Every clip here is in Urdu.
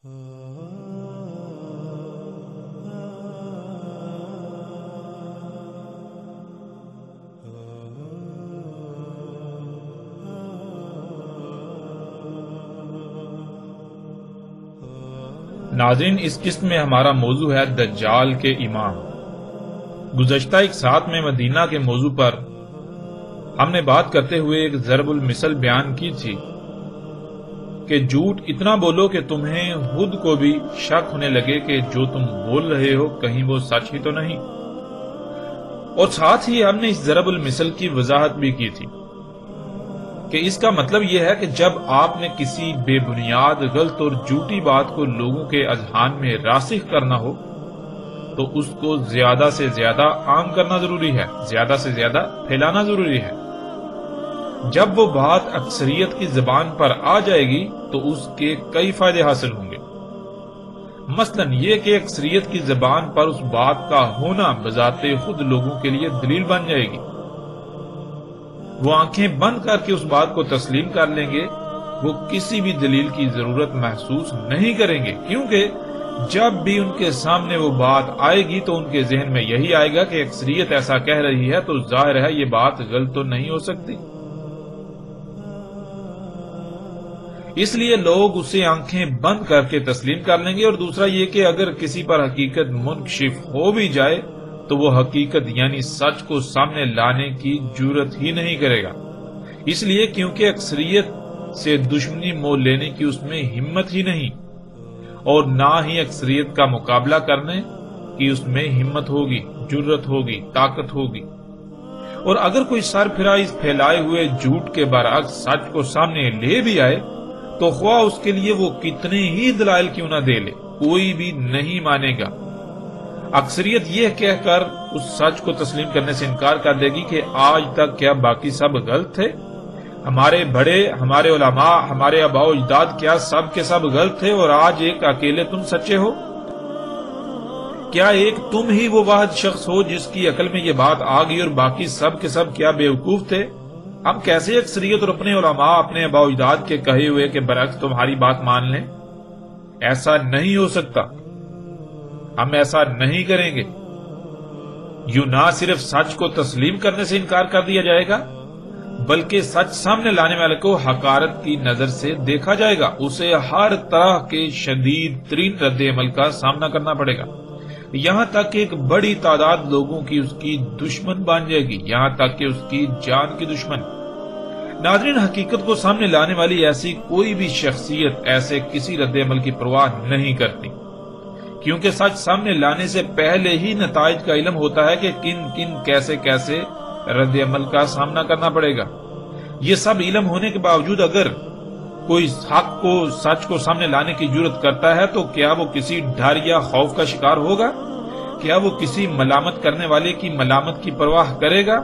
ناظرین، اس قسط میں ہمارا موضوع ہے دجال کے امام۔ گزشتہ ایک ساتھ میں مدینہ کے موضوع پر ہم نے بات کرتے ہوئے ایک ضرب المثل بیان کی تھی کہ جھوٹ اتنا بولو کہ تمہیں خود کو بھی شک ہونے لگے کہ جو تم بول رہے ہو کہیں وہ سچ ہی تو نہیں۔ اور ساتھ ہی ہم نے اس ضرب المثل کی وضاحت بھی کی تھی کہ اس کا مطلب یہ ہے کہ جب آپ نے کسی بے بنیاد غلط اور جھوٹی بات کو لوگوں کے اذہان میں راسخ کرنا ہو تو اس کو زیادہ سے زیادہ عام کرنا ضروری ہے، زیادہ سے زیادہ پھیلانا ضروری ہے۔ جب وہ بات اکثریت کی زبان پر آ جائے گی تو اس کے کئی فائدے حاصل ہوں گے، مثلا یہ کہ اکثریت کی زبان پر اس بات کا ہونا بذات خود لوگوں کے لیے دلیل بن جائے گی۔ وہ آنکھیں بند کر کے اس بات کو تسلیم کر لیں گے، وہ کسی بھی دلیل کی ضرورت محسوس نہیں کریں گے، کیونکہ جب بھی ان کے سامنے وہ بات آئے گی تو ان کے ذہن میں یہی آئے گا کہ اکثریت ایسا کہہ رہی ہے تو ظاہر ہے یہ بات غلط تو نہیں ہو سکتی۔ اس لیے لوگ اسے آنکھیں بند کر کے تسلیم کر لیں گے۔ اور دوسرا یہ کہ اگر کسی پر حقیقت منکشف ہو بھی جائے تو وہ حقیقت یعنی سچ کو سامنے لانے کی جرات ہی نہیں کرے گا، اس لیے کیونکہ اکثریت سے دشمنی مول لینے کی اس میں ہمت ہی نہیں، اور نہ ہی اکثریت کا مقابلہ کرنے کی اس میں ہمت ہوگی، جرات ہوگی، طاقت ہوگی۔ اور اگر کوئی سر پھرا اس پھیلائے ہوئے جھوٹ کے برعکس سچ کو سامنے لے بھی آئے تو خواہ اس کے لیے وہ کتنے ہی دلائل کیوں نہ دے لے، کوئی بھی نہیں مانے گا۔ اکثریت یہ کہہ کر اس سچ کو تسلیم کرنے سے انکار کر دے گی کہ آج تک کیا باقی سب غلط تھے؟ ہمارے بڑے، ہمارے علماء، ہمارے آباء و اجداد کیا سب کے سب غلط تھے اور آج ایک اکیلے تم سچے ہو؟ کیا ایک تم ہی وہ واحد شخص ہو جس کی عقل میں یہ بات آ گئی اور باقی سب کے سب کیا بیوقوف تھے؟ ہم کیسے اکثریت اور اپنے علماء، اپنے آباء و اجداد کے کہے ہوئے کے برعکس تمہاری بات مان لیں؟ ایسا نہیں ہو سکتا، ہم ایسا نہیں کریں گے۔ یوں نہ صرف سچ کو تسلیم کرنے سے انکار کر دیا جائے گا بلکہ سچ سامنے لانے والے کو حقارت کی نظر سے دیکھا جائے گا، اسے ہر طرح کے شدید ترین رد عمل کا سامنا کرنا پڑے گا، یہاں تک کہ ایک بڑی تعداد لوگوں کی اس کی دشمن بن جائے گی، یہاں تک کہ اس کی جان کی دشمن۔ ناظرین، حقیقت کو سامنے لانے والی ایسی کوئی بھی شخصیت ایسے کسی رد عمل کی پرواہ نہیں کرتی، کیونکہ سچ سامنے لانے سے پہلے ہی نتائج کا علم ہوتا ہے کہ کن کن کیسے کیسے رد عمل کا سامنا کرنا پڑے گا۔ یہ سب علم ہونے کے باوجود اگر کوئی حق کو، سچ کو سامنے لانے کی جرات کرتا ہے تو کیا وہ کسی ڈر یا خوف کا شکار ہوگا؟ کیا وہ کسی ملامت کرنے والے کی ملامت کی پرواہ کرے گا؟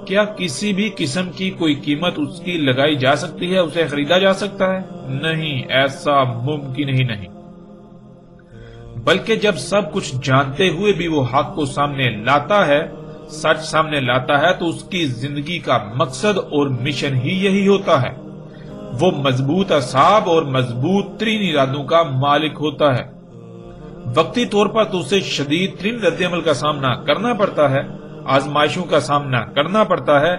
کیا کسی بھی قسم کی کوئی قیمت اس کی لگائی جا سکتی ہے، اسے خریدا جا سکتا ہے؟ نہیں، ایسا ممکن ہی نہیں۔ بلکہ جب سب کچھ جانتے ہوئے بھی وہ حق کو سامنے لاتا ہے، سچ سامنے لاتا ہے، تو اس کی زندگی کا مقصد اور مشن ہی یہی ہوتا ہے۔ وہ مضبوط اعصاب اور مضبوط ترین ارادوں کا مالک ہوتا ہے۔ وقتی طور پر تو اسے شدید ترین رد عمل کا سامنا کرنا پڑتا ہے، آزمائشوں کا سامنا کرنا پڑتا ہے،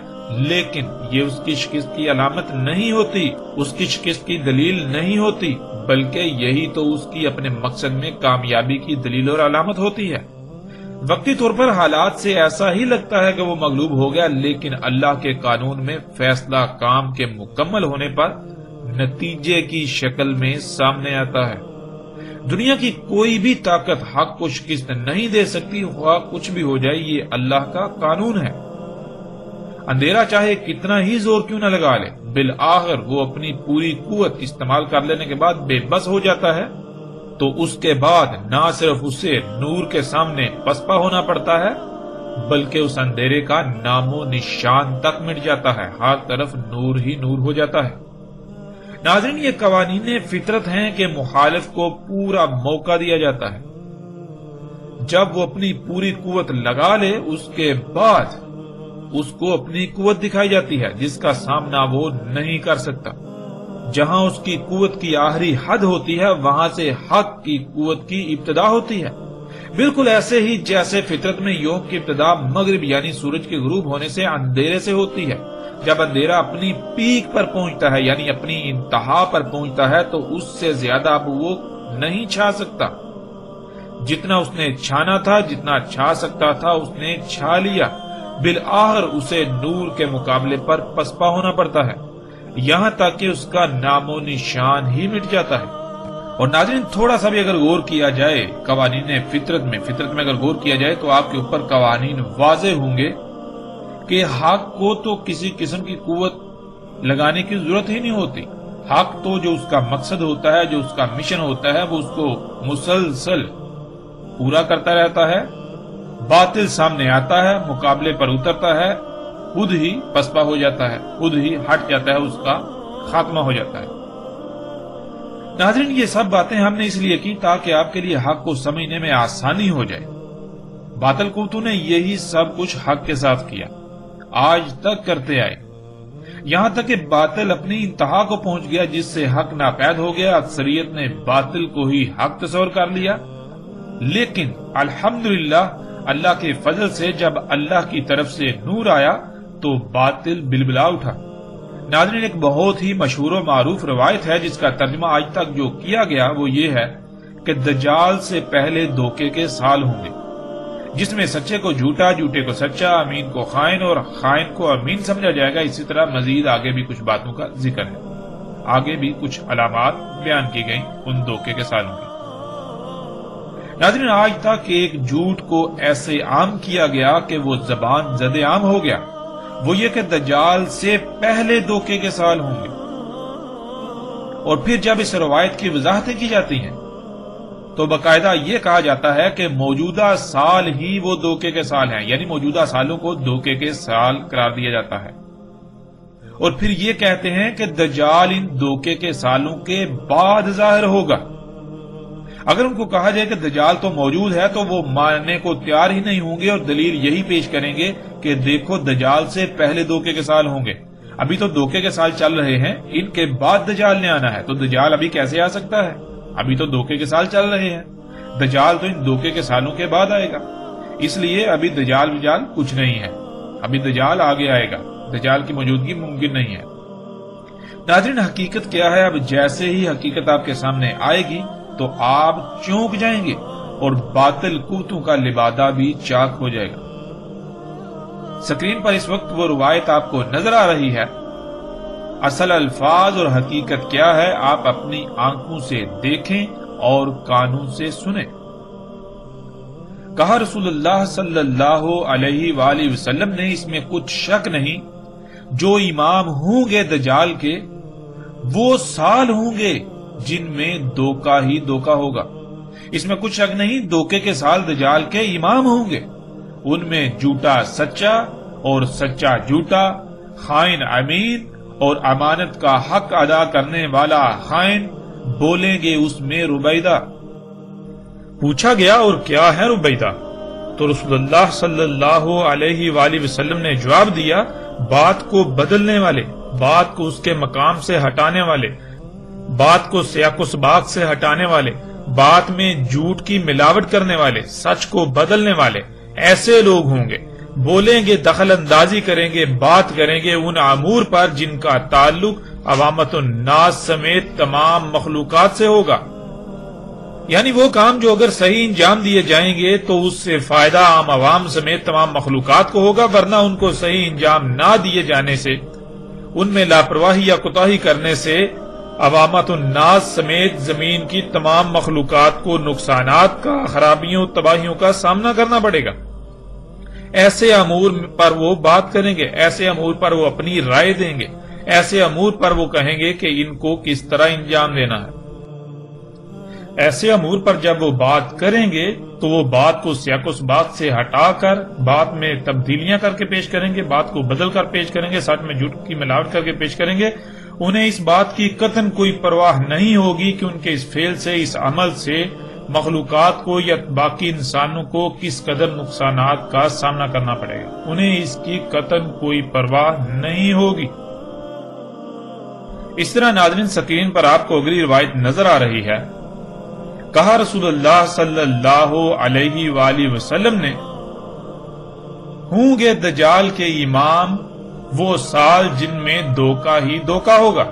لیکن یہ اس کی شکست کی علامت نہیں ہوتی، اس کی شکست کی دلیل نہیں ہوتی، بلکہ یہی تو اس کی اپنے مقصد میں کامیابی کی دلیل اور علامت ہوتی ہے۔ وقتی طور پر حالات سے ایسا ہی لگتا ہے کہ وہ مغلوب ہو گیا، لیکن اللہ کے قانون میں فیصلہ کام کے مکمل ہونے پر نتیجے کی شکل میں سامنے آتا ہے۔ دنیا کی کوئی بھی طاقت حق کو شکست نہیں دے سکتی، خواہ کچھ بھی ہو جائے، یہ اللہ کا قانون ہے۔ اندھیرا چاہے کتنا ہی زور کیوں نہ لگا لے، بالآخر وہ اپنی پوری قوت استعمال کر لینے کے بعد بے بس ہو جاتا ہے، تو اس کے بعد نہ صرف اسے نور کے سامنے پسپا ہونا پڑتا ہے بلکہ اس اندھیرے کا نام و نشان تک مٹ جاتا ہے، ہر طرف نور ہی نور ہو جاتا ہے۔ ناظرین، یہ قوانین فطرت ہیں کہ مخالف کو پورا موقع دیا جاتا ہے، جب وہ اپنی پوری قوت لگا لے اس کے بعد اس کو اپنی قوت دکھائی جاتی ہے جس کا سامنا وہ نہیں کر سکتا۔ جہاں اس کی قوت کی آخری حد ہوتی ہے وہاں سے حق کی قوت کی ابتدا ہوتی ہے۔ بالکل ایسے ہی جیسے فطرت میں یوم کی ابتدا مغرب یعنی سورج کے غروب ہونے سے اندھیرے سے ہوتی ہے۔ جب اندھیرا اپنی پیک پر پہنچتا ہے یعنی اپنی انتہا پر پہنچتا ہے تو اس سے زیادہ اب وہ نہیں چھا سکتا۔ جتنا اس نے چھانا تھا، جتنا چھا سکتا تھا اس نے چھا لیا، بالآخر اسے نور کے مقابلے پر پسپا ہونا پڑتا ہے، یہاں تک کہ اس کا نام و نشان ہی مٹ جاتا ہے۔ اور ناظرین تھوڑا سا بھی اگر غور کیا جائے قوانین فطرت میں اگر غور کیا جائے تو آپ کے اوپر قوانین واضح ہوں گے کہ حق کو تو کسی قسم کی قوت لگانے کی ضرورت ہی نہیں ہوتی۔ حق تو جو اس کا مقصد ہوتا ہے، جو اس کا مشن ہوتا ہے، وہ اس کو مسلسل پورا کرتا رہتا ہے۔ باطل سامنے آتا ہے، مقابلے پر اترتا ہے، خود ہی پسپا ہو جاتا ہے، خود ہی ہٹ جاتا ہے، اس کا خاتمہ ہو جاتا ہے۔ ناظرین یہ سب باتیں ہم نے اس لیے کی تاکہ آپ کے لیے حق کو سمجھنے میں آسانی ہو جائے۔ باطل قوتوں نے یہی سب کچھ حق کے ساتھ کیا، آج تک کرتے آئے، یہاں تک کہ باطل اپنی انتہا کو پہنچ گیا جس سے حق ناپید ہو گیا۔ اکثریت نے باطل کو ہی حق تصور کر لیا، لیکن الحمدللہ اللہ کے فضل سے جب اللہ کی طرف سے نور آیا تو باطل بلبلا اٹھا۔ ناظرین ایک بہت ہی مشہور و معروف روایت ہے جس کا ترجمہ آج تک جو کیا گیا وہ یہ ہے کہ دجال سے پہلے دھوکے کے سال ہوں گے جس میں سچے کو جھوٹا، جھوٹے کو سچا، امین کو خائن اور خائن کو امین سمجھا جائے گا۔ اسی طرح مزید آگے بھی کچھ باتوں کا ذکر ہے، آگے بھی کچھ علامات بیان کی گئیں ان دھوکے کے سالوں کی۔ ناظرین آج تک ایک جھوٹ کو ایسے عام کیا گیا کہ وہ زبان زد عام ہو گیا، وہ یہ کہ دجال سے پہلے دھوکے کے سال ہوں گے۔ اور پھر جب اس روایت کی وضاحتیں کی جاتی ہیں تو باقاعدہ یہ کہا جاتا ہے کہ موجودہ سال ہی وہ دھوکے کے سال ہیں، یعنی موجودہ سالوں کو دھوکے کے سال قرار دیا جاتا ہے۔ اور پھر یہ کہتے ہیں کہ دجال ان دھوکے کے سالوں کے بعد ظاہر ہوگا۔ اگر ان کو کہا جائے کہ دجال تو موجود ہے تو وہ ماننے کو تیار ہی نہیں ہوں گے اور دلیل یہی پیش کریں گے کہ دیکھو دجال سے پہلے دھوکے کے سال ہوں گے، ابھی تو دھوکے کے سال چل رہے ہیں، ان کے بعد دجال نے آنا ہے، تو دجال ابھی کیسے آ سکتا ہے؟ ابھی تو دھوکے کے سال چل رہے ہیں، دجال تو ان دھوکے کے سالوں کے بعد آئے گا، اس لیے ابھی دجال کچھ نہیں ہے، ابھی دجال آگے آئے گا، دجال کی موجودگی ممکن نہیں ہے۔ ناظرین حقیقت کیا ہے؟ اب جیسے ہی حقیقت آپ کے سامنے آئے گی تو آپ چونک جائیں گے اور باطل قوتوں کا لبادہ بھی چاک ہو جائے گا۔ سکرین پر اس وقت وہ روایت آپ کو نظر آ رہی ہے، اصل الفاظ اور حقیقت کیا ہے آپ اپنی آنکھوں سے دیکھیں اور کانوں سے سنیں۔ کہا رسول اللہ صلی اللہ علیہ وآلہ وسلم نے اس میں کچھ شک نہیں جو امام ہوں گے دجال کے وہ سال ہوں گے جن میں دھوکہ ہی دھوکہ ہوگا۔ اس میں کچھ شک نہیں دھوکے کے سال دجال کے امام ہوں گے، ان میں جھوٹا سچا اور سچا جھوٹا، خائن امین اور امانت کا حق ادا کرنے والا خائن بولیں گے اس میں ربیدہ۔ پوچھا گیا اور کیا ہے ربیدہ؟ تو رسول اللہ صلی اللہ علیہ وآلہ وسلم نے جواب دیا، بات کو بدلنے والے، بات کو اس کے مقام سے ہٹانے والے، بات کو سیاق و سباق سے ہٹانے والے، بات میں جھوٹ کی ملاوٹ کرنے والے، سچ کو بدلنے والے، ایسے لوگ ہوں گے، بولیں گے، دخل اندازی کریں گے، بات کریں گے ان امور پر جن کا تعلق عوامت الناس سمیت تمام مخلوقات سے ہوگا، یعنی وہ کام جو اگر صحیح انجام دیے جائیں گے تو اس سے فائدہ عام عوام سمیت تمام مخلوقات کو ہوگا، ورنہ ان کو صحیح انجام نہ دیے جانے سے، ان میں لاپرواہی یا کوتاہی کرنے سے عوامت الناس سمیت زمین کی تمام مخلوقات کو نقصانات کا، خرابیوں، تباہیوں کا سامنا کرنا پڑے گا۔ ایسے امور پر وہ بات کریں گے، ایسے امور پر وہ اپنی رائے دیں گے، ایسے امور پر وہ کہیں گے کہ ان کو کس طرح انجام دینا ہے۔ ایسے امور پر جب وہ بات کریں گے تو وہ بات کو سیاق و سباق سے ہٹا کر بات میں تبدیلیاں کر کے پیش کریں گے، بات کو بدل کر پیش کریں گے، سچ میں جھوٹ کی ملاوٹ کر کے پیش کریں گے۔ انہیں اس بات کی قطعاً کوئی پرواہ نہیں ہوگی کہ ان کے اس فعل سے، اس عمل سے مخلوقات کو یا باقی انسانوں کو کس قدر نقصانات کا سامنا کرنا پڑے گا، انہیں اس کی قطعاً کوئی پرواہ نہیں ہوگی۔ اس طرح ناظرین سکرین پر آپ کو اگلی روایت نظر آ رہی ہے، کہا رسول اللہ صلی اللہ علیہ وآلہ وسلم نے، ہوں گے دجال کے امام وہ سال جن میں دھوکہ ہی دھوکہ ہوگا،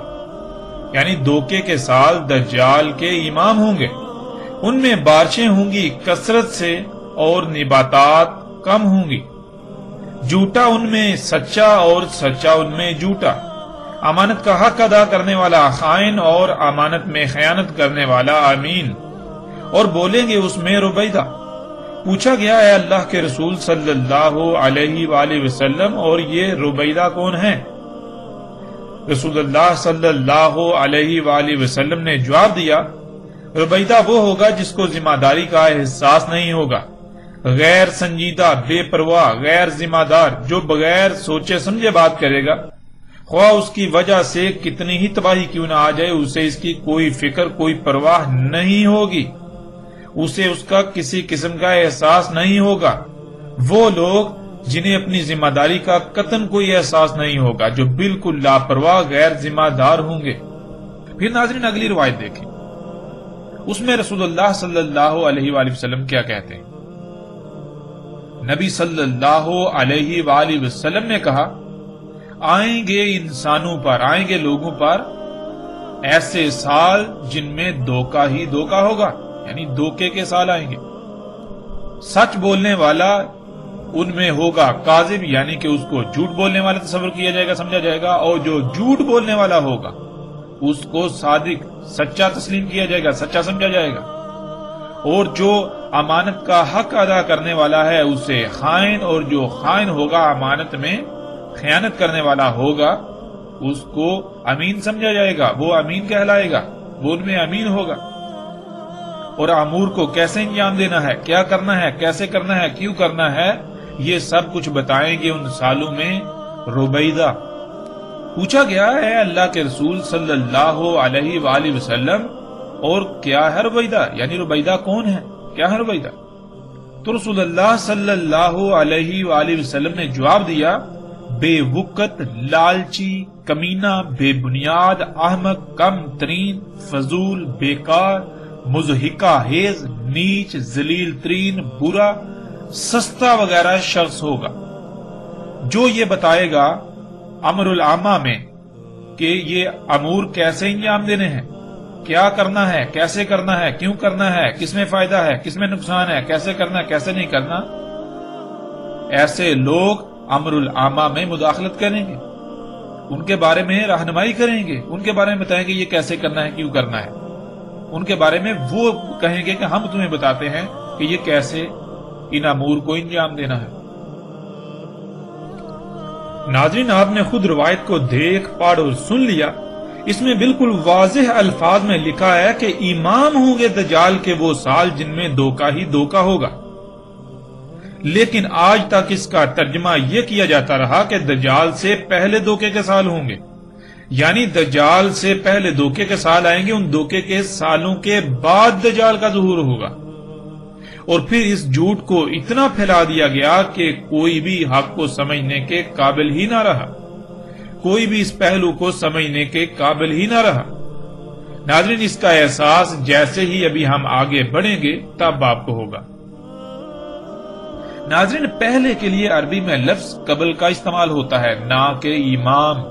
یعنی دھوکے کے سال دجال کے امام ہوں گے، ان میں بارشیں ہوں گی کثرت سے اور نباتات کم ہوں گی، جھوٹا ان میں سچا اور سچا ان میں جھوٹا، امانت کا حق ادا کرنے والا خائن اور امانت میں خیانت کرنے والا امین، اور بولیں گے اس میں ربیدہ۔ پوچھا گیا ہے اللہ کے رسول صلی اللہ علیہ وآلہ وسلم، اور یہ ربیدہ کون ہے؟ رسول اللہ صلی اللہ علیہ وآلہ وسلم نے جواب دیا، ربیدہ وہ ہوگا جس کو ذمہ داری کا احساس نہیں ہوگا، غیر سنجیدہ، بے پرواہ، غیر ذمہ دار، جو بغیر سوچے سمجھے بات کرے گا، خواہ اس کی وجہ سے کتنی ہی تباہی کیوں نہ آ جائے، اسے اس کی کوئی فکر، کوئی پرواہ نہیں ہوگی، اسے اس کا کسی قسم کا احساس نہیں ہوگا۔ وہ لوگ جنہیں اپنی ذمہ داری کا قطعاً کوئی احساس نہیں ہوگا، جو بالکل لاپرواہ، غیر ذمہ دار ہوں گے۔ پھر ناظرین اگلی روایت دیکھیں، اس میں رسول اللہ صلی اللہ علیہ وآلہ وسلم کیا کہتے ہیں؟ نبی صلی اللہ علیہ وآلہ وسلم نے کہا، آئیں گے انسانوں پر، آئیں گے لوگوں پر ایسے سال جن میں دھوکہ ہی دھوکہ ہوگا، یعنی دھوکے کے سال آئیں گے۔ سچ بولنے والا ان میں ہوگا کاذب، یعنی کہ اس کو جھوٹ بولنے والا تصور کیا جائے گا، سمجھا جائے گا، اور جو جھوٹ بولنے والا ہوگا اس کو صادق، سچا تسلیم کیا جائے گا، سچا سمجھا جائے گا، اور جو امانت کا حق ادا کرنے والا ہے اسے خائن، اور جو خائن ہوگا، امانت میں خیانت کرنے والا ہوگا، اس کو امین سمجھا جائے گا، وہ امین کہلائے گا، وہ ان میں امین ہوگا۔ اور امور کو کیسے انجام دینا ہے، کیا کرنا ہے، کیسے کرنا ہے، کیوں کرنا ہے، یہ سب کچھ بتائیں گے ان سالوں میں ربیدہ۔ پوچھا گیا ہے اللہ کے رسول صلی اللہ علیہ وآلہ وسلم، اور کیا ہے ربیدہ، یعنی ربیدہ کون ہے، کیا ہے ربیدہ؟ تو رسول اللہ صلی اللہ علیہ وآلہ وسلم نے جواب دیا، بے وقت، لالچی، کمینہ، بے بنیاد، احمق، کم ترین، فضول، بیکار، مضحکہ خیز، نیچ، ذلیل ترین، برا، سستا وغیرہ شخص ہوگا، جو یہ بتائے گا امر العامہ میں کہ یہ امور کیسے انجام دینے ہیں، کیا کرنا ہے، کیسے کرنا ہے، کیوں کرنا ہے، کس میں فائدہ ہے، کس میں نقصان ہے، کیسے کرنا ہے، کیسے نہیں کرنا۔ ایسے لوگ امر العامہ میں مداخلت کریں گے، ان کے بارے میں رہنمائی کریں گے، ان کے بارے میں بتائیں گے یہ کیسے کرنا ہے، کیوں کرنا ہے، ان کے بارے میں وہ کہیں گے کہ ہم تمہیں بتاتے ہیں کہ یہ کیسے ان امور کو انجام دینا ہے۔ ناظرین آپ نے خود روایت کو دیکھ، پڑھ اور سن لیا، اس میں بالکل واضح الفاظ میں لکھا ہے کہ امام ہوں گے دجال کے وہ سال جن میں دھوکہ ہی دھوکہ ہوگا، لیکن آج تک اس کا ترجمہ یہ کیا جاتا رہا کہ دجال سے پہلے دھوکے کے سال ہوں گے، یعنی دجال سے پہلے دھوکے کے سال آئیں گے، ان دھوکے کے سالوں کے بعد دجال کا ظہور ہوگا، اور پھر اس جھوٹ کو اتنا پھیلا دیا گیا کہ کوئی بھی حق کو سمجھنے کے قابل ہی نہ رہا، کوئی بھی اس پہلو کو سمجھنے کے قابل ہی نہ رہا۔ ناظرین اس کا احساس جیسے ہی ابھی ہم آگے بڑھیں گے تب آپ کو ہوگا۔ ناظرین پہلے کے لیے عربی میں لفظ قبل کا استعمال ہوتا ہے، نہ کہ امام،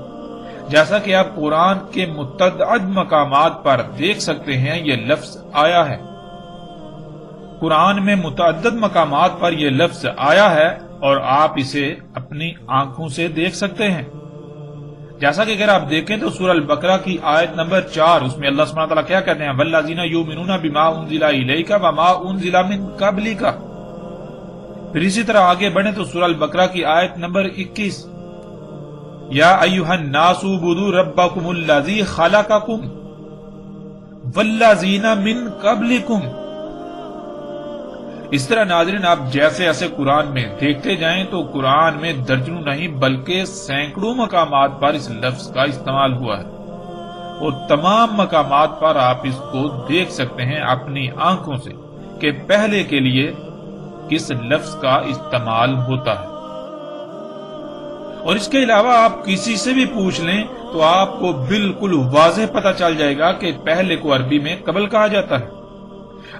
جیسا کہ آپ قرآن کے متعدد مقامات پر دیکھ سکتے ہیں یہ لفظ آیا ہے، قرآن میں متعدد مقامات پر یہ لفظ آیا ہے، اور آپ اسے اپنی آنکھوں سے دیکھ سکتے ہیں۔ جیسا کہ اگر آپ دیکھیں تو سورہ البقرہ کی آیت نمبر 4، اس میں اللہ سبحانہ وتعالیٰ کیا کہتے ہیں، وَالَّذِينَ يُؤْمِنُونَ بِمَا أُنزِلَ إِلَيْكَ وَمَا أُنزِلَ مِن قَبْلِكَ۔ پھر اسی طرح آگے بڑھیں تو سورہ البقرہ کی آیت نمبر 21، یا ایھا الناس اعبدوا ربکم الذی خلقکم والذین من قبلکم۔ اس طرح ناظرین آپ جیسے ایسے قرآن میں دیکھتے جائیں تو قرآن میں درجنوں نہیں بلکہ سینکڑوں مقامات پر اس لفظ کا استعمال ہوا ہے، اور تمام مقامات پر آپ اس کو دیکھ سکتے ہیں اپنی آنکھوں سے کہ پہلے کے لیے کس لفظ کا استعمال ہوتا ہے۔ اور اس کے علاوہ آپ کسی سے بھی پوچھ لیں تو آپ کو بالکل واضح پتہ چل جائے گا کہ پہلے کو عربی میں قبل کہا جاتا ہے۔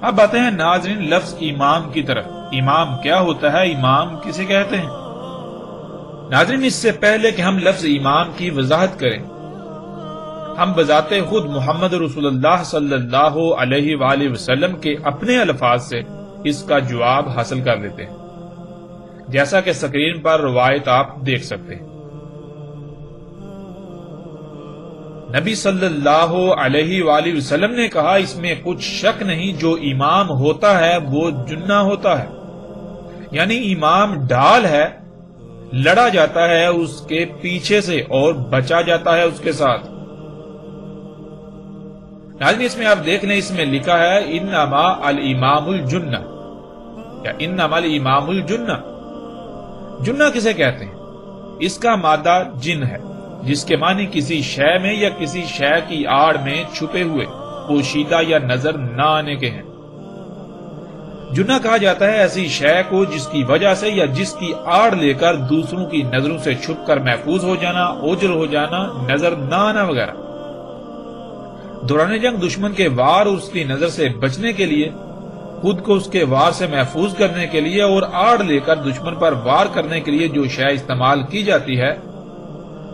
اب آتے ہیں ناظرین لفظ امام کی طرف۔ امام کیا ہوتا ہے؟ امام کسے کہتے ہیں؟ ناظرین اس سے پہلے کہ ہم لفظ امام کی وضاحت کریں، ہم بذات خود محمد رسول اللہ صلی اللہ علیہ وآلہ وسلم کے اپنے الفاظ سے اس کا جواب حاصل کر لیتے ہیں، جیسا کہ سکرین پر روایت آپ دیکھ سکتے ہیں۔ نبی صلی اللہ علیہ وآلہ وسلم نے کہا، اس میں کچھ شک نہیں، جو امام ہوتا ہے وہ جنہ ہوتا ہے، یعنی امام ڈھال ہے، لڑا جاتا ہے اس کے پیچھے سے اور بچا جاتا ہے اس کے ساتھ۔ ناظرین اس میں آپ دیکھ لیں، اس میں لکھا ہے انما الامام الجنہ یا انما الامام الجنہ۔ جنہ کسے کہتے ہیں؟ اس کا مادہ جن ہے، جس کے معنی کسی شے میں یا کسی شے کی آڑ میں چھپے ہوئے، پوشیدہ یا نظر نہ آنے کے ہیں۔ جنہ کہا جاتا ہے ایسی شے کو جس کی وجہ سے یا جس کی آڑ لے کر دوسروں کی نظروں سے چھپ کر محفوظ ہو جانا، اوجل ہو جانا، نظر نہ آنا وغیرہ۔ دوران جنگ دشمن کے وار اس کی نظر سے بچنے کے لیے، خود کو اس کے وار سے محفوظ کرنے کے لیے اور آڑ لے کر دشمن پر وار کرنے کے لیے جو شے استعمال کی جاتی ہے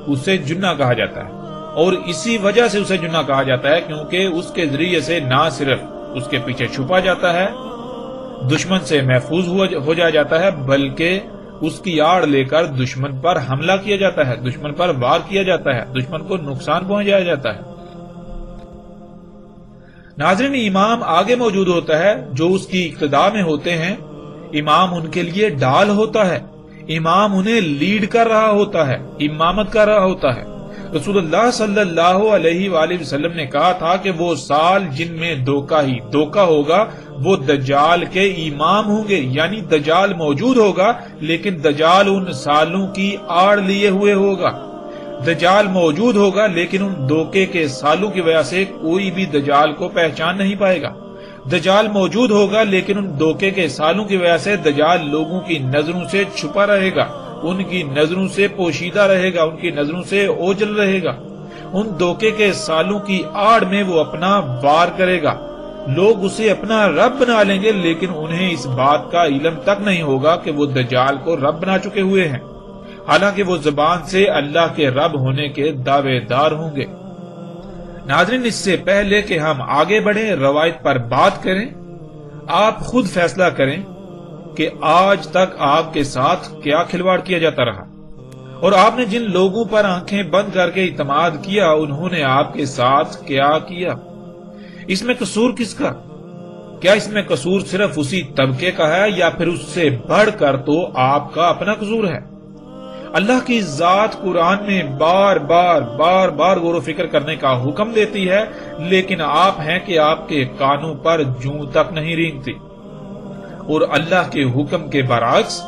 اسے جنہ کہا جاتا ہے، اور اسی وجہ سے اسے جنہ کہا جاتا ہے کیونکہ اس کے ذریعے سے نہ صرف اس کے پیچھے چھپا جاتا ہے، دشمن سے محفوظ ہو جاتا ہے، بلکہ اس کی آڑ لے کر دشمن پر حملہ کیا جاتا ہے، دشمن پر وار کیا جاتا ہے، دشمن کو نقصان پہنچایا جاتا ہے۔ ناظرین امام آگے موجود ہوتا ہے، جو اس کی اقتداء میں ہوتے ہیں، امام ان کے لیے ڈال ہوتا ہے، امام انہیں لیڈ کر رہا ہوتا ہے، امامت کر رہا ہوتا ہے۔ رسول اللہ صلی اللہ علیہ وآلہ وسلم نے کہا تھا کہ وہ سال جن میں دھوکہ ہی دھوکہ ہوگا وہ دجال کے امام ہوں گے، یعنی دجال موجود ہوگا لیکن دجال ان سالوں کی آڑ لیے ہوئے ہوگا۔ دجال موجود ہوگا لیکن ان دھوکے کے سالوں کی وجہ سے کوئی بھی دجال کو پہچان نہیں پائے گا۔ دجال موجود ہوگا لیکن ان دھوکے کے سالوں کی وجہ سے دجال لوگوں کی نظروں سے چھپا رہے گا، ان کی نظروں سے پوشیدہ رہے گا، ان کی نظروں سے اوجل رہے گا۔ ان دھوکے کے سالوں کی آڑ میں وہ اپنا وار کرے گا، لوگ اسے اپنا رب بنا لیں گے لیکن انہیں اس بات کا علم تک نہیں ہوگا کہ وہ دجال کو رب بنا چکے ہوئے ہیں، حالانکہ وہ زبان سے اللہ کے رب ہونے کے دعوے دار ہوں گے۔ ناظرین اس سے پہلے کہ ہم آگے بڑھیں، روایت پر بات کریں، آپ خود فیصلہ کریں کہ آج تک آپ کے ساتھ کیا کھلواڑ کیا جاتا رہا، اور آپ نے جن لوگوں پر آنکھیں بند کر کے اعتماد کیا انہوں نے آپ کے ساتھ کیا کیا۔ اس میں قصور کس کا؟ کیا اس میں قصور صرف اسی طبقے کا ہے یا پھر اس سے بڑھ کر تو آپ کا اپنا قصور ہے؟ اللہ کی ذات قرآن میں بار بار غور و فکر کرنے کا حکم دیتی ہے، لیکن آپ ہیں کہ آپ کے کانوں پر جوں تک نہیں رینگتی، اور اللہ کے حکم کے برعکس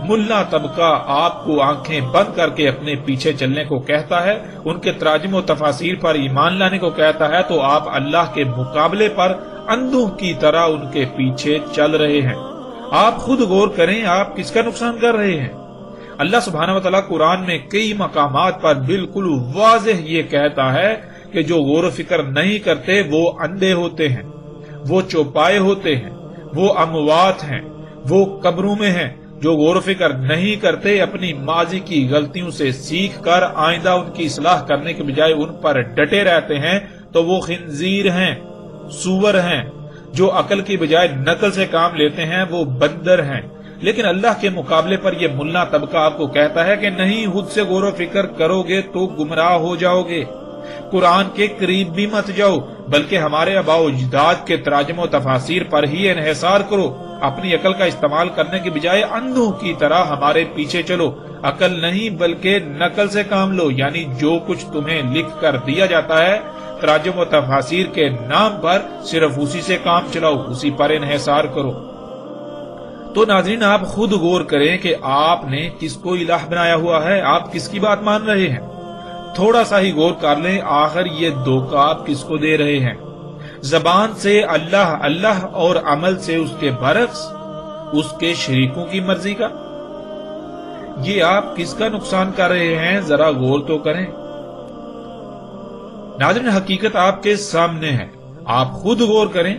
ملا طبقہ آپ کو آنکھیں بند کر کے اپنے پیچھے چلنے کو کہتا ہے، ان کے تراجم و تفاسیر پر ایمان لانے کو کہتا ہے، تو آپ اللہ کے مقابلے پر اندھوں کی طرح ان کے پیچھے چل رہے ہیں۔ آپ خود غور کریں، آپ کس کا نقصان کر رہے ہیں؟ اللہ سبحانہ و تعالیٰ قرآن میں کئی مقامات پر بالکل واضح یہ کہتا ہے کہ جو غور و فکر نہیں کرتے وہ اندھے ہوتے ہیں، وہ چوپائے ہوتے ہیں، وہ اموات ہیں، وہ قبروں میں ہیں۔ جو غور و فکر نہیں کرتے اپنی ماضی کی غلطیوں سے سیکھ کر آئندہ ان کی اصلاح کرنے کے بجائے ان پر ڈٹے رہتے ہیں تو وہ خنزیر ہیں، سور ہیں۔ جو عقل کی بجائے نقل سے کام لیتے ہیں وہ بندر ہیں۔ لیکن اللہ کے مقابلے پر یہ ملا طبقہ آپ کو کہتا ہے کہ نہیں، خود سے غور و فکر کرو گے تو گمراہ ہو جاؤ گے، قرآن کے قریب بھی مت جاؤ، بلکہ ہمارے آباء و اجداد کے تراجم و تفاسیر پر ہی انحصار کرو۔ اپنی عقل کا استعمال کرنے کے بجائے اندھوں کی طرح ہمارے پیچھے چلو۔ عقل نہیں بلکہ نقل سے کام لو، یعنی جو کچھ تمہیں لکھ کر دیا جاتا ہے تراجم و تفاسیر کے نام پر صرف اسی سے کام چلاؤ، اسی پر انحصار کرو۔ تو ناظرین آپ خود غور کریں کہ آپ نے کس کو الہ بنایا ہوا ہے، آپ کس کی بات مان رہے ہیں؟ تھوڑا سا ہی غور کر لیں، آخر یہ دھوکہ آپ کس کو دے رہے ہیں؟ زبان سے اللہ اللہ اور عمل سے اس کے برعکس اس کے شریکوں کی مرضی کا؟ یہ آپ کس کا نقصان کر رہے ہیں، ذرا غور تو کریں۔ ناظرین، حقیقت آپ کے سامنے ہے، آپ خود غور کریں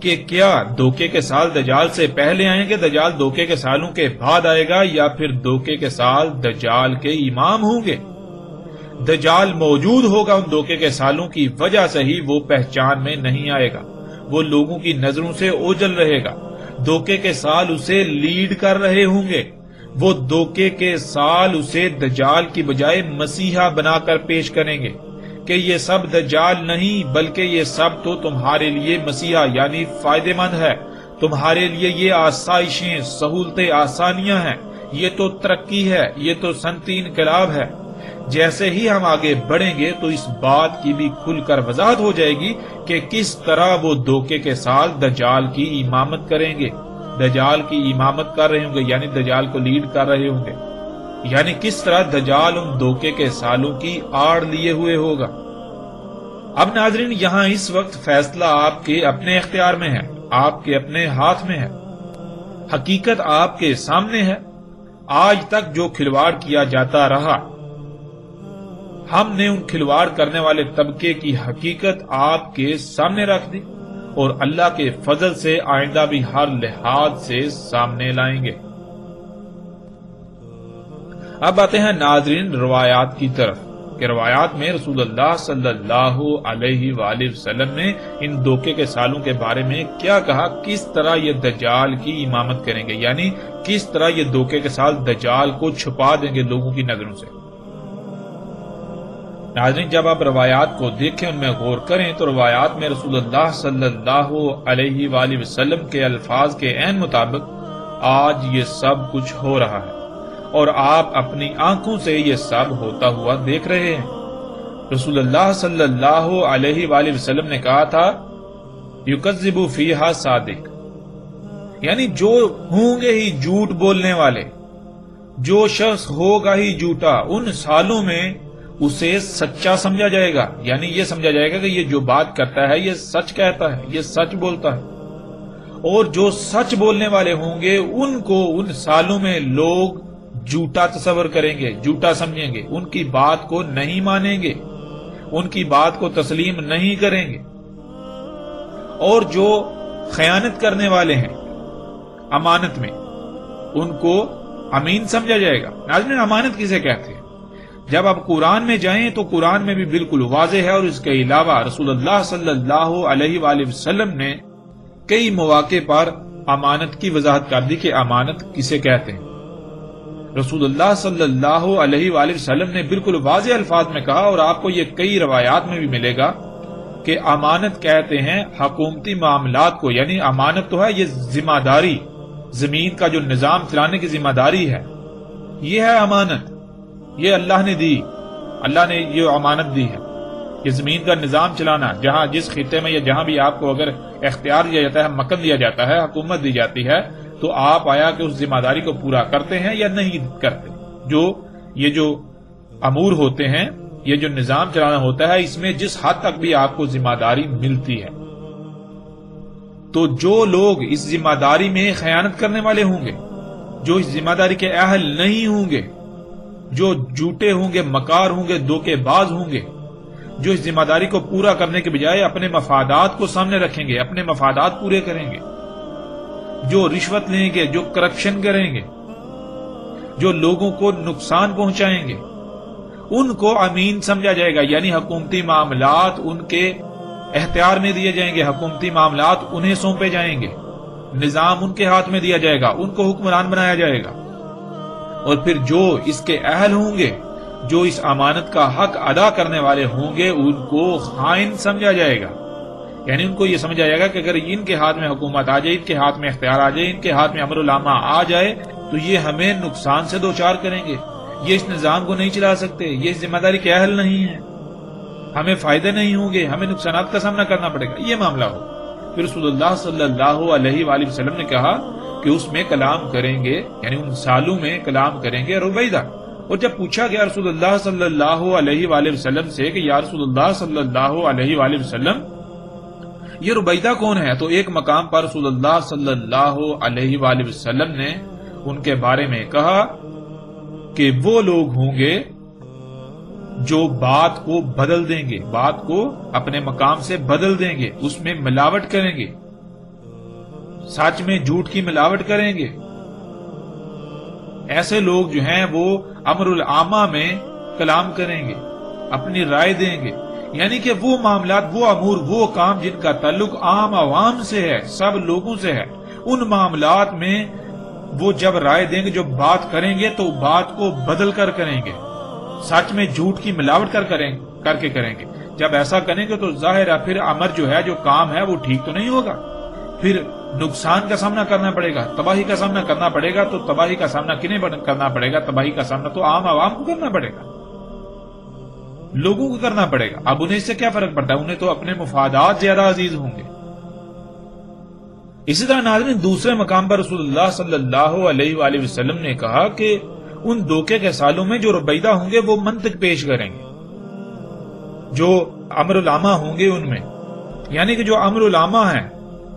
کہ کیا دھوکے کے سال دجال سے پہلے آئیں گے، دجال دھوکے کے سالوں کے بعد آئے گا، یا پھر دھوکے کے سال دجال کے امام ہوں گے؟ دجال موجود ہوگا، ان دھوکے کے سالوں کی وجہ سے ہی وہ پہچان میں نہیں آئے گا، وہ لوگوں کی نظروں سے اوجھل رہے گا، دھوکے کے سال اسے لیڈ کر رہے ہوں گے، وہ دھوکے کے سال اسے دجال کی بجائے مسیحا بنا کر پیش کریں گے کہ یہ سب دجال نہیں، بلکہ یہ سب تو تمہارے لیے مسیحا یعنی فائدہ مند ہے، تمہارے لیے یہ آسائشیں، سہولتیں، آسانیاں ہیں، یہ تو ترقی ہے، یہ تو صنعتی انقلاب ہے۔ جیسے ہی ہم آگے بڑھیں گے تو اس بات کی بھی کھل کر وضاحت ہو جائے گی کہ کس طرح وہ دھوکے کے سال دجال کی امامت کریں گے، دجال کی امامت کر رہے ہوں گے، یعنی دجال کو لیڈ کر رہے ہوں گے، یعنی کس طرح دجال ان دھوکے کے سالوں کی آڑ لیے ہوئے ہوگا۔ اب ناظرین، یہاں اس وقت فیصلہ آپ کے اپنے اختیار میں ہے، آپ کے اپنے ہاتھ میں ہے، حقیقت آپ کے سامنے ہے۔ آج تک جو کھلواڑ کیا جاتا رہا، ہم نے ان کھلواڑ کرنے والے طبقے کی حقیقت آپ کے سامنے رکھ دی، اور اللہ کے فضل سے آئندہ بھی ہر لحاظ سے سامنے لائیں گے۔ اب آتے ہیں ناظرین روایات کی طرف کہ روایات میں رسول اللہ صلی اللہ علیہ وآلہ وسلم نے ان دھوکے کے سالوں کے بارے میں کیا کہا، کس طرح یہ دجال کی امامت کریں گے، یعنی کس طرح یہ دھوکے کے سال دجال کو چھپا دیں گے لوگوں کی نظروں سے۔ ناظرین، جب آپ روایات کو دیکھیں، ان میں غور کریں، تو روایات میں رسول اللہ صلی اللہ علیہ وآلہ وسلم کے الفاظ کے عین مطابق آج یہ سب کچھ ہو رہا ہے، اور آپ اپنی آنکھوں سے یہ سب ہوتا ہوا دیکھ رہے ہیں۔ رسول اللہ صلی اللہ علیہ وآلہ وسلم نے کہا تھا، یکذب فیہا صادق، یعنی جو ہوں گے ہی جھوٹ بولنے والے، جو شخص ہوگا ہی جھوٹا، ان سالوں میں اسے سچا سمجھا جائے گا، یعنی یہ سمجھا جائے گا کہ یہ جو بات کرتا ہے یہ سچ کہتا ہے، یہ سچ بولتا ہے۔ اور جو سچ بولنے والے ہوں گے ان کو ان سالوں میں لوگ جھوٹا تصور کریں گے، جھوٹا سمجھیں گے، ان کی بات کو نہیں مانیں گے، ان کی بات کو تسلیم نہیں کریں گے۔ اور جو خیانت کرنے والے ہیں امانت میں، ان کو امین سمجھا جائے گا۔ ناظرین، امانت کسے کہتے ہیں؟ جب آپ قرآن میں جائیں تو قرآن میں بھی بالکل واضح ہے، اور اس کے علاوہ رسول اللہ صلی اللہ علیہ وآلہ وسلم نے کئی مواقع پر امانت کی وضاحت کر دی کہ امانت کسے کہتے ہیں۔ رسول اللہ صلی اللہ علیہ وآلہ وسلم نے بالکل واضح الفاظ میں کہا، اور آپ کو یہ کئی روایات میں بھی ملے گا کہ امانت کہتے ہیں حکومتی معاملات کو، یعنی امانت تو ہے یہ ذمہ داری، زمین کا جو نظام چلانے کی ذمہ داری ہے، یہ ہے امانت، یہ اللہ نے دی، اللہ نے یہ امانت دی ہے، یہ زمین کا نظام چلانا، جہاں جس خطے میں یا جہاں بھی آپ کو اگر اختیار دیا جاتا ہے، مکن دیا جاتا ہے، حکومت دی جاتی ہے، تو آپ آیا کہ اس ذمہ داری کو پورا کرتے ہیں یا نہیں کرتے۔ یہ جو امور ہوتے ہیں، یہ جو نظام چلانا ہوتا ہے، اس میں جس حد تک بھی آپ کو ذمہ داری ملتی ہے، تو جو لوگ اس ذمہ داری میں خیانت کرنے والے ہوں گے، جو اس ذمہ داری کے اہل نہیں ہوں گے، جو جھوٹے ہوں گے، مکار ہوں گے، دھوکے باز ہوں گے، جو اس ذمہ داری کو پورا کرنے کے بجائے اپنے مفادات کو سامنے رکھیں گے، اپنے مفادات پورے کریں گے، جو رشوت لیں گے، جو کرپشن کریں گے، جو لوگوں کو نقصان پہنچائیں گے، ان کو امین سمجھا جائے گا، یعنی حکومتی معاملات ان کے اختیار میں دیے جائیں گے، حکومتی معاملات انہیں سونپے جائیں گے، نظام ان کے ہاتھ میں دیا جائے گا، ان کو حکمران بنایا جائے گا۔ اور پھر جو اس کے اہل ہوں گے، جو اس امانت کا حق ادا کرنے والے ہوں گے، ان کو خائن سمجھا جائے گا، یعنی ان کو یہ سمجھا جائے گا کہ اگر ان کے ہاتھ میں حکومت آ جائے، ان کے ہاتھ میں اختیار آ جائے، ان کے ہاتھ میں امر العامہ آ جائے، تو یہ ہمیں نقصان سے دوچار کریں گے، یہ اس نظام کو نہیں چلا سکتے، یہ اس ذمہ داری کے اہل نہیں ہیں، ہمیں فائدے نہیں ہوں گے، ہمیں نقصانات کا سامنا کرنا پڑے گا، یہ معاملہ ہو۔ پھر رسول اللہ صلی اللہ علیہ وآلہ وسلم نے کہا کہ اس میں کلام کریں گے، یعنی ان سالوں میں کلام کریں گے رویدہ۔ اور جب پوچھا گیا رسول اللہ صلی اللہ علیہ وآلہ وسلم سے کہ یا رسول اللہ صلی اللہ علیہ وآلہ وسلم یہ رویدہ کون ہے، تو ایک مقام پر رسول اللہ صلی اللہ علیہ وآلہ وسلم نے ان کے بارے میں کہا کہ وہ لوگ ہوں گے جو بات کو بدل دیں گے، بات کو اپنے مقام سے بدل دیں گے، اس میں ملاوٹ کریں گے، سچ میں جھوٹ کی ملاوٹ کریں گے۔ ایسے لوگ جو ہیں وہ امر العامہ میں کلام کریں گے، اپنی رائے دیں گے، یعنی کہ وہ معاملات، وہ امور، وہ کام جن کا تعلق عام عوام سے ہے، سب لوگوں سے ہے، ان معاملات میں وہ جب رائے دیں گے، جو بات کریں گے تو بات کو بدل کر کریں گے، سچ میں جھوٹ کی ملاوٹ کر کے کریں گے۔ جب ایسا کریں گے تو ظاہر ہے پھر امر جو ہے، جو کام ہے، وہ ٹھیک تو نہیں ہوگا، پھر نقصان کا سامنا کرنا پڑے گا، تباہی کا سامنا کرنا پڑے گا۔ تو تباہی کا سامنا کنہیں کرنا پڑے گا؟ تباہی کا سامنا تو عام عوام کو کرنا پڑے گا، لوگوں کو کرنا پڑے گا۔ اب انہیں اس سے کیا فرق پڑتا ہے؟ انہیں تو اپنے مفادات زیادہ عزیز ہوں گے۔ اسی طرح ناظرین، دوسرے مقام پر رسول اللہ صلی اللہ علیہ وآلہ وسلم نے کہا کہ ان دھوکے کے سالوں میں جو ربیدہ ہوں گے وہ منطق پیش کریں گے، جو امر العامہ ہوں گے ان میں، یعنی کہ جو امر العامہ ہیں،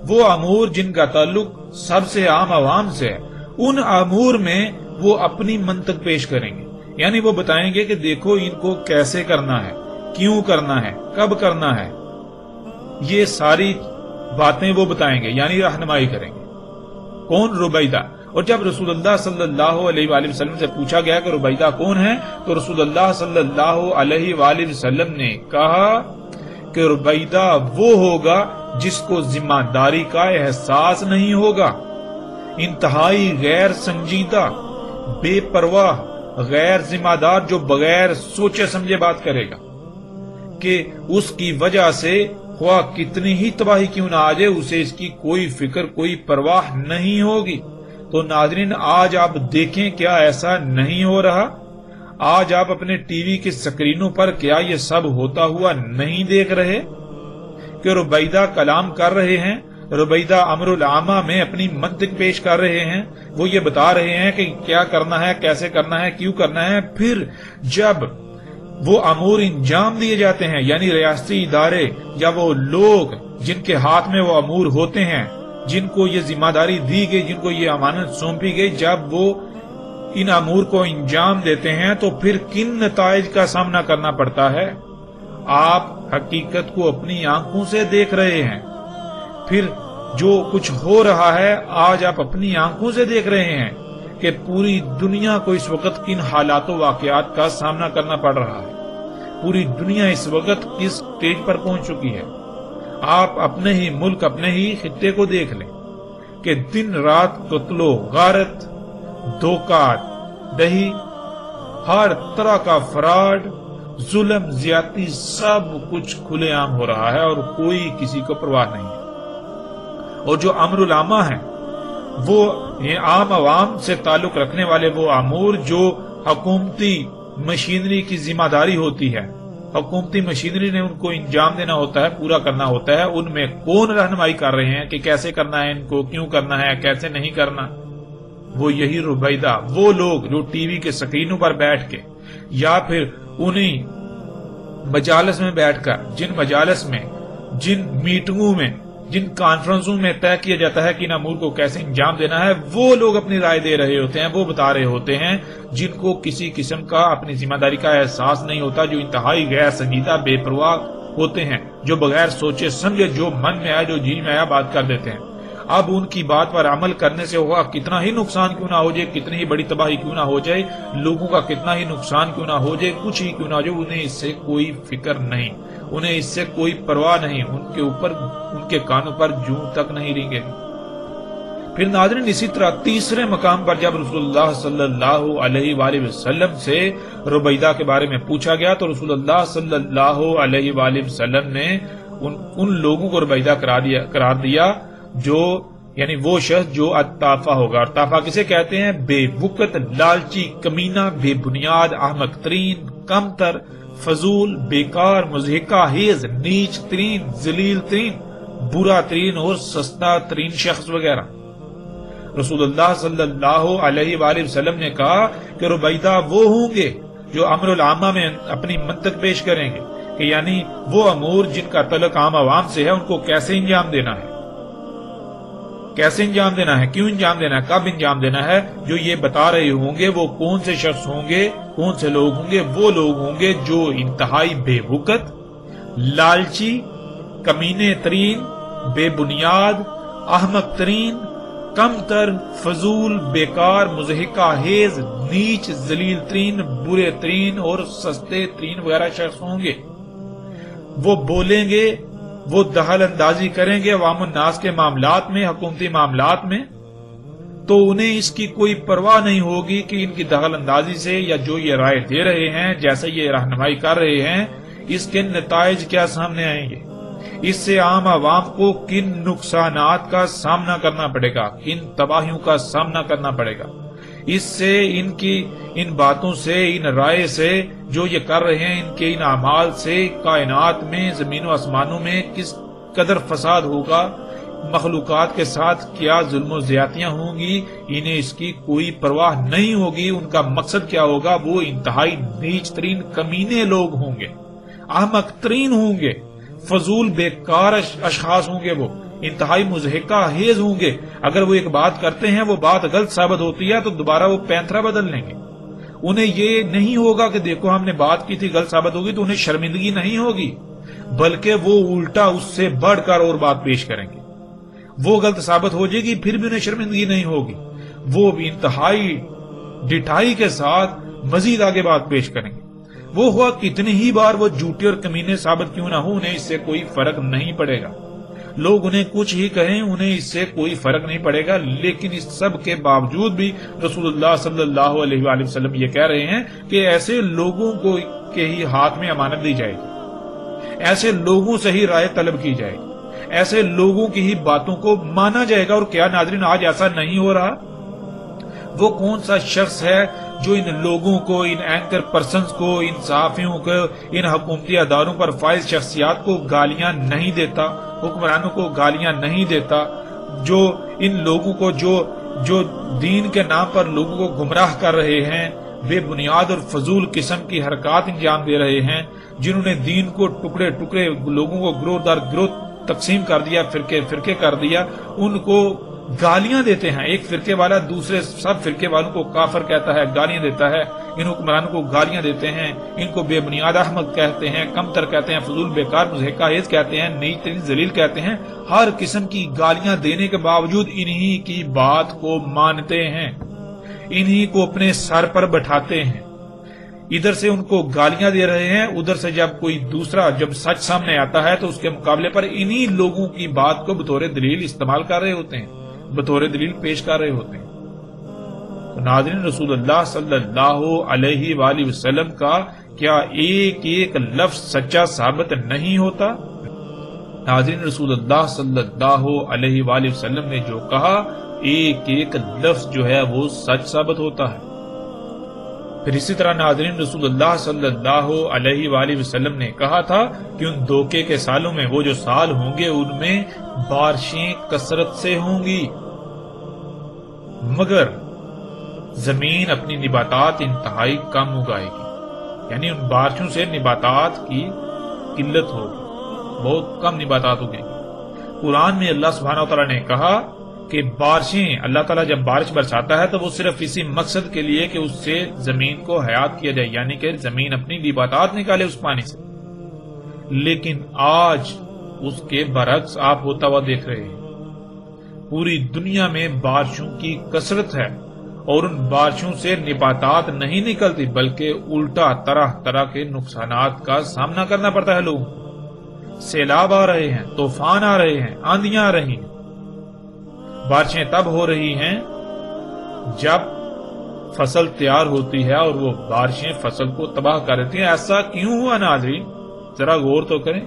وہ امور جن کا تعلق سب سے عام عوام سے ہے، ان امور میں وہ اپنی منطق پیش کریں گے، یعنی وہ بتائیں گے کہ دیکھو ان کو کیسے کرنا ہے، کیوں کرنا ہے، کب کرنا ہے، یہ ساری باتیں وہ بتائیں گے، یعنی رہنمائی کریں گے۔ کون؟ ربیدہ۔ اور جب رسول اللہ صلی اللہ علیہ وآلہ وسلم سے پوچھا گیا کہ ربیدہ کون ہے، تو رسول اللہ صلی اللہ علیہ وآلہ وسلم نے کہا کہ ربیدہ وہ ہوگا جس کو ذمہ داری کا احساس نہیں ہوگا، انتہائی غیر سنجیدہ، بے پرواہ، غیر ذمہ دار، جو بغیر سوچے سمجھے بات کرے گا کہ اس کی وجہ سے خواہ کتنی ہی تباہی کیوں نہ آ جائے، اسے اس کی کوئی فکر، کوئی پرواہ نہیں ہوگی۔ تو ناظرین، آج آپ دیکھیں کیا ایسا نہیں ہو رہا؟ آج آپ اپنے ٹی وی کی سکرینوں پر کیا یہ سب ہوتا ہوا نہیں دیکھ رہے کہ ربیدہ کلام کر رہے ہیں، ربیدہ امر العامہ میں اپنی منطق پیش کر رہے ہیں، وہ یہ بتا رہے ہیں کہ کیا کرنا ہے، کیسے کرنا ہے، کیوں کرنا ہے۔ پھر جب وہ امور انجام دیے جاتے ہیں، یعنی ریاستی ادارے یا وہ لوگ جن کے ہاتھ میں وہ امور ہوتے ہیں، جن کو یہ ذمہ داری دی گئی، جن کو یہ امانت سونپی گئی، جب وہ ان امور کو انجام دیتے ہیں تو پھر کن نتائج کا سامنا کرنا پڑتا ہے؟ آپ حقیقت کو اپنی آنکھوں سے دیکھ رہے ہیں، پھر جو کچھ ہو رہا ہے آج آپ اپنی آنکھوں سے دیکھ رہے ہیں کہ پوری دنیا کو اس وقت کن حالات و واقعات کا سامنا کرنا پڑ رہا ہے، پوری دنیا اس وقت کس سٹیج پر پہنچ چکی ہے۔ آپ اپنے ہی ملک، اپنے ہی خطے کو دیکھ لیں کہ دن رات قتل و غارت، دھوکہ دہی، ہر طرح کا فراڈ، ظلم، زیادتی، سب کچھ کھلے عام ہو رہا ہے اور کوئی کسی کو پرواہ نہیں ہے۔ اور جو امر العامہ ہیں، وہ عام عوام سے تعلق رکھنے والے وہ امور جو حکومتی مشینری کی ذمہ داری ہوتی ہے، حکومتی مشینری نے ان کو انجام دینا ہوتا ہے، پورا کرنا ہوتا ہے، ان میں کون رہنمائی کر رہے ہیں کہ کیسے کرنا ہے، ان کو کیوں کرنا ہے، کیسے نہیں کرنا؟ وہ یہی ربیدہ، وہ لوگ جو ٹی وی کے سکرینوں پر بیٹھ کے یا پھر انہی مجالس میں بیٹھ کر، جن مجالس میں، جن میٹنگوں میں، جن کانفرنسوں میں طے کیا جاتا ہے کہ ان امور کو کیسے انجام دینا ہے، وہ لوگ اپنی رائے دے رہے ہوتے ہیں، وہ بتا رہے ہوتے ہیں، جن کو کسی قسم کا اپنی ذمہ داری کا احساس نہیں ہوتا، جو انتہائی غیر سنجیدہ، بے پرواہ ہوتے ہیں، جو بغیر سوچے سمجھے، جو من میں آیا، جو جی میں آیا بات کر دیتے ہیں۔ اب ان کی بات پر عمل کرنے سے ہوگا کتنا ہی نقصان کیوں نہ ہو جائے، کتنی ہی بڑی تباہی کیوں نہ ہو جائے، لوگوں کا کتنا ہی نقصان کیوں نہ ہو جائے، کچھ ہی کیوں نہ ہو جائے، انہیں اس سے کوئی فکر نہیں، انہیں اس سے کوئی پرواہ نہیں، ان کے کانوں پر جوں تک نہیں رینگے۔ پھر ناظرین، اسی طرح تیسرے مقام پر جب رسول اللہ صلی اللہ علیہ وآلہ وسلم سے ربیدہ کے بارے میں پوچھا گیا تو رسول اللہ صلی اللہ علیہ وآلہ وسلم نے ان لوگوں کو ربیدہ قرار دیا جو، یعنی وہ شخص جو اتافہ ہوگا۔ اور تافہ کسے کہتے ہیں؟ بے وقت، لالچی، کمینہ، بے بنیاد، احمق ترین، کمتر، فضول، بیکار، مضحکہ خیز، نیچ ترین، ذلیل ترین، برا ترین اور سستا ترین شخص وغیرہ۔ رسول اللہ صلی اللہ علیہ وآلہ وسلم نے کہا کہ ربیدہ وہ ہوں گے جو امر العامہ میں اپنی منطق پیش کریں گے، کہ یعنی وہ امور جن کا تعلق عام عوام سے ہے، ان کو کیسے انجام دینا ہے۔ کیسے انجام دینا ہے، کیوں انجام دینا ہے، کب انجام دینا ہے، جو یہ بتا رہے ہوں گے وہ کون سے شخص ہوں گے، کون سے لوگ ہوں گے؟ وہ لوگ ہوں گے جو انتہائی بے وقت، لالچی، کمینے ترین، بے بنیاد، احمق ترین، کم تر، فضول، بیکار، مضحکہ خیز، نیچ، ذلیل ترین، برے ترین اور سستے ترین وغیرہ شخص ہوں گے۔ وہ بولیں گے، وہ دخل اندازی کریں گے عوام الناس کے معاملات میں، حکومتی معاملات میں، تو انہیں اس کی کوئی پرواہ نہیں ہوگی کہ ان کی دخل اندازی سے یا جو یہ رائے دے رہے ہیں، جیسے یہ رہنمائی کر رہے ہیں، اس کے نتائج کیا سامنے آئیں گے، اس سے عام عوام کو کن نقصانات کا سامنا کرنا پڑے گا، کن تباہیوں کا سامنا کرنا پڑے گا، اس سے ان باتوں سے، ان رائے سے جو یہ کر رہے ہیں، ان کے ان اعمال سے کائنات میں، زمین و آسمانوں میں کس قدر فساد ہوگا، مخلوقات کے ساتھ کیا ظلم و زیادتیاں ہوں گی، انہیں اس کی کوئی پرواہ نہیں ہوگی۔ ان کا مقصد کیا ہوگا؟ وہ انتہائی نیچ ترین کمینے لوگ ہوں گے، احمق ترین ہوں گے، فضول بیکار اشخاص ہوں گے، وہ انتہائی مضحکہ خیز ہوں گے۔ اگر وہ ایک بات کرتے ہیں، وہ بات غلط ثابت ہوتی ہے تو دوبارہ وہ پینترا بدل لیں گے۔ انہیں یہ نہیں ہوگا کہ دیکھو ہم نے بات کی تھی غلط ثابت ہوگی، تو انہیں شرمندگی نہیں ہوگی، بلکہ وہ الٹا اس سے بڑھ کر اور بات پیش کریں گے۔ وہ غلط ثابت ہو جائے گی، پھر بھی انہیں شرمندگی نہیں ہوگی، وہ بھی انتہائی ڈٹائی کے ساتھ مزید آگے بات پیش کریں گے۔ وہ ہوا کتنی ہی بار وہ جھوٹے اور کمینے ثابت کیوں نہ ہو، انہیں اس سے کوئی فرق نہیں پڑے گا۔ لوگ انہیں کچھ ہی کہیں، انہیں اس سے کوئی فرق نہیں پڑے گا۔ لیکن اس سب کے باوجود بھی رسول اللہ صلی اللہ علیہ وآلہ وسلم یہ کہہ رہے ہیں کہ ایسے لوگوں کو کے ہی ہاتھ میں امانت دی جائے گی، ایسے لوگوں سے ہی رائے طلب کی جائے گی، ایسے لوگوں کی ہی باتوں کو مانا جائے گا۔ اور کیا ناظرین آج ایسا نہیں ہو رہا؟ وہ کون سا شخص ہے جو ان لوگوں کو، ان اینکر پرسنز کو، ان صحافیوں کو، ان حکومتی اداروں پر فائز شخصیات کو گالیاں نہیں دیتا، حکمرانوں کو گالیاں نہیں دیتا، جو ان لوگوں کو جو دین کے نام پر لوگوں کو گمراہ کر رہے ہیں، بے بنیاد اور فضول قسم کی حرکات انجام دے رہے ہیں، جنہوں نے دین کو ٹکڑے ٹکڑے، لوگوں کو گروہ در گروہ تقسیم کر دیا، فرقے فرقے کر دیا، ان کو گالیاں دیتے ہیں۔ ایک فرقے والا دوسرے سب فرقے والوں کو کافر کہتا ہے، گالیاں دیتا ہے، ان حکمرانوں کو گالیاں دیتے ہیں، ان کو بے بنیاد احمق کہتے ہیں، کمتر کہتے ہیں، فضول بیکار مضحکہ خیز کہتے ہیں، نیچ ترین ذلیل کہتے ہیں۔ ہر قسم کی گالیاں دینے کے باوجود انہی کی بات کو مانتے ہیں، انہی کو اپنے سر پر بٹھاتے ہیں۔ ادھر سے ان کو گالیاں دے رہے ہیں، ادھر سے جب کوئی دوسرا جب سچ سامنے آتا ہے تو اس کے مقابلے پر انہی لوگوں کی بات کو بطور دلیل استعمال کر رہے ہوتے ہیں، بطور دلیل پیش کر رہے ہوتے ہیں۔ تو ناظرین، رسول اللہ صلی اللہ علیہ وآلہ وسلم کا کیا ایک ایک لفظ سچا ثابت نہیں ہوتا؟ ناظرین، رسول اللہ صلی اللہ علیہ وآلہ وسلم نے جو کہا، ایک ایک لفظ جو ہے وہ سچ ثابت ہوتا ہے۔ پھر اسی طرح ناظرین، رسول اللہ صلی اللہ علیہ وآلہ وسلم نے کہا تھا کہ ان دھوکے کے سالوں میں، وہ جو سال ہوں گے ان میں بارشیں کثرت سے ہوں گی، مگر زمین اپنی نباتات انتہائی کم اگائے گی، یعنی ان بارشوں سے نباتات کی قلت ہوگی، بہت کم نباتات اگیں گی۔ قرآن میں اللہ سبحانہ وتعالی نے کہا کہ بارشیں، اللہ تعالیٰ جب بارش برساتا ہے تو وہ صرف اسی مقصد کے لیے کہ اس سے زمین کو حیات کیا جائے، یعنی کہ زمین اپنی نباتات نکالے اس پانی سے۔ لیکن آج اس کے برعکس آپ ہوتا ہوا دیکھ رہے ہیں، پوری دنیا میں بارشوں کی کثرت ہے اور ان بارشوں سے نباتات نہیں نکلتی، بلکہ الٹا طرح طرح کے نقصانات کا سامنا کرنا پڑتا ہے لوگوں کو۔ سیلاب آ رہے ہیں، طوفان آ رہے ہیں، آندھیاں آ رہی ہیں۔ بارشیں تب ہو رہی ہیں جب فصل تیار ہوتی ہے اور وہ بارشیں فصل کو تباہ کر دیتی ہیں۔ ایسا کیوں ہوا ناظرین؟ ذرا غور تو کریں۔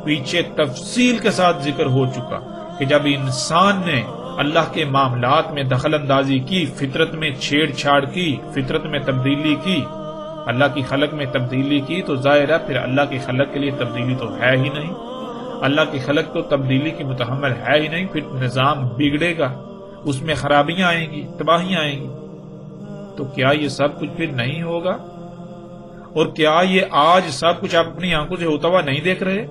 پیچھے تفصیل کے ساتھ ذکر ہو چکا کہ جب انسان نے اللہ کے معاملات میں دخل اندازی کی، فطرت میں چھیڑ چھاڑ کی، فطرت میں تبدیلی کی، اللہ کی خلق میں تبدیلی کی، تو ظاہر ہے پھر اللہ کی خلق کے لیے تبدیلی تو ہے ہی نہیں، اللہ کی خلق تو تبدیلی کی متحمل ہے ہی نہیں، پھر نظام بگڑے گا، اس میں خرابیاں آئیں گی، تباہیاں آئیں گی۔ تو کیا یہ سب کچھ پھر نہیں ہوگا؟ اور کیا یہ آج سب کچھ آپ اپنی آنکھوں سے ہوتا ہوا نہیں دیکھ رہے؟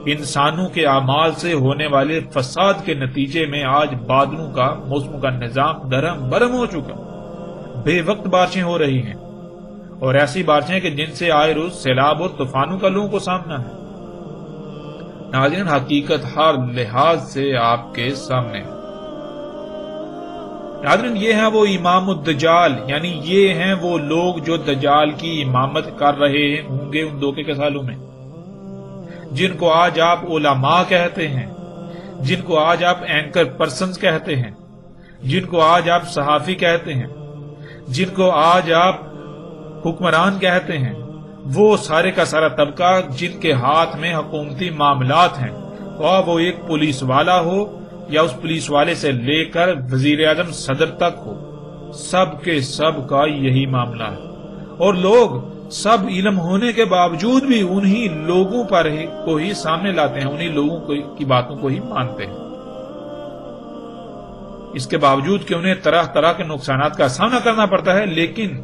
انسانوں کے اعمال سے ہونے والے فساد کے نتیجے میں آج بادلوں کا موسموں کا نظام درہم برہم ہو چکا، بے وقت بارشیں ہو رہی ہیں، اور ایسی بارشیں کہ جن سے آئے روز سیلاب اور طوفانوں کا لوگوں کو سامنا ہے۔ ناظرین، حقیقت ہر لحاظ سے آپ کے سامنے ہے۔ ناظرین، یہ ہیں وہ امام الدجال، یعنی یہ ہیں وہ لوگ جو دجال کی امامت کر رہے ہوں گے ان دھوکے کے سالوں میں، جن کو آج آپ علماء کہتے ہیں، جن کو آج آپ اینکر پرسنز کہتے ہیں، جن کو آج آپ صحافی کہتے ہیں، جن کو آج آپ حکمران کہتے ہیں، وہ سارے کا سارا طبقہ جن کے ہاتھ میں حکومتی معاملات ہیں، خواہ وہ ایک پولیس والا ہو یا اس پولیس والے سے لے کر وزیر اعظم صدر تک ہو، سب کے سب کا یہی معاملہ ہے، اور لوگ سب علم ہونے کے باوجود بھی انہی لوگوں پر کو ہی سامنے لاتے ہیں، انہی لوگوں کی باتوں کو ہی مانتے ہیں، اس کے باوجود کہ انہیں طرح طرح کے نقصانات کا سامنا کرنا پڑتا ہے، لیکن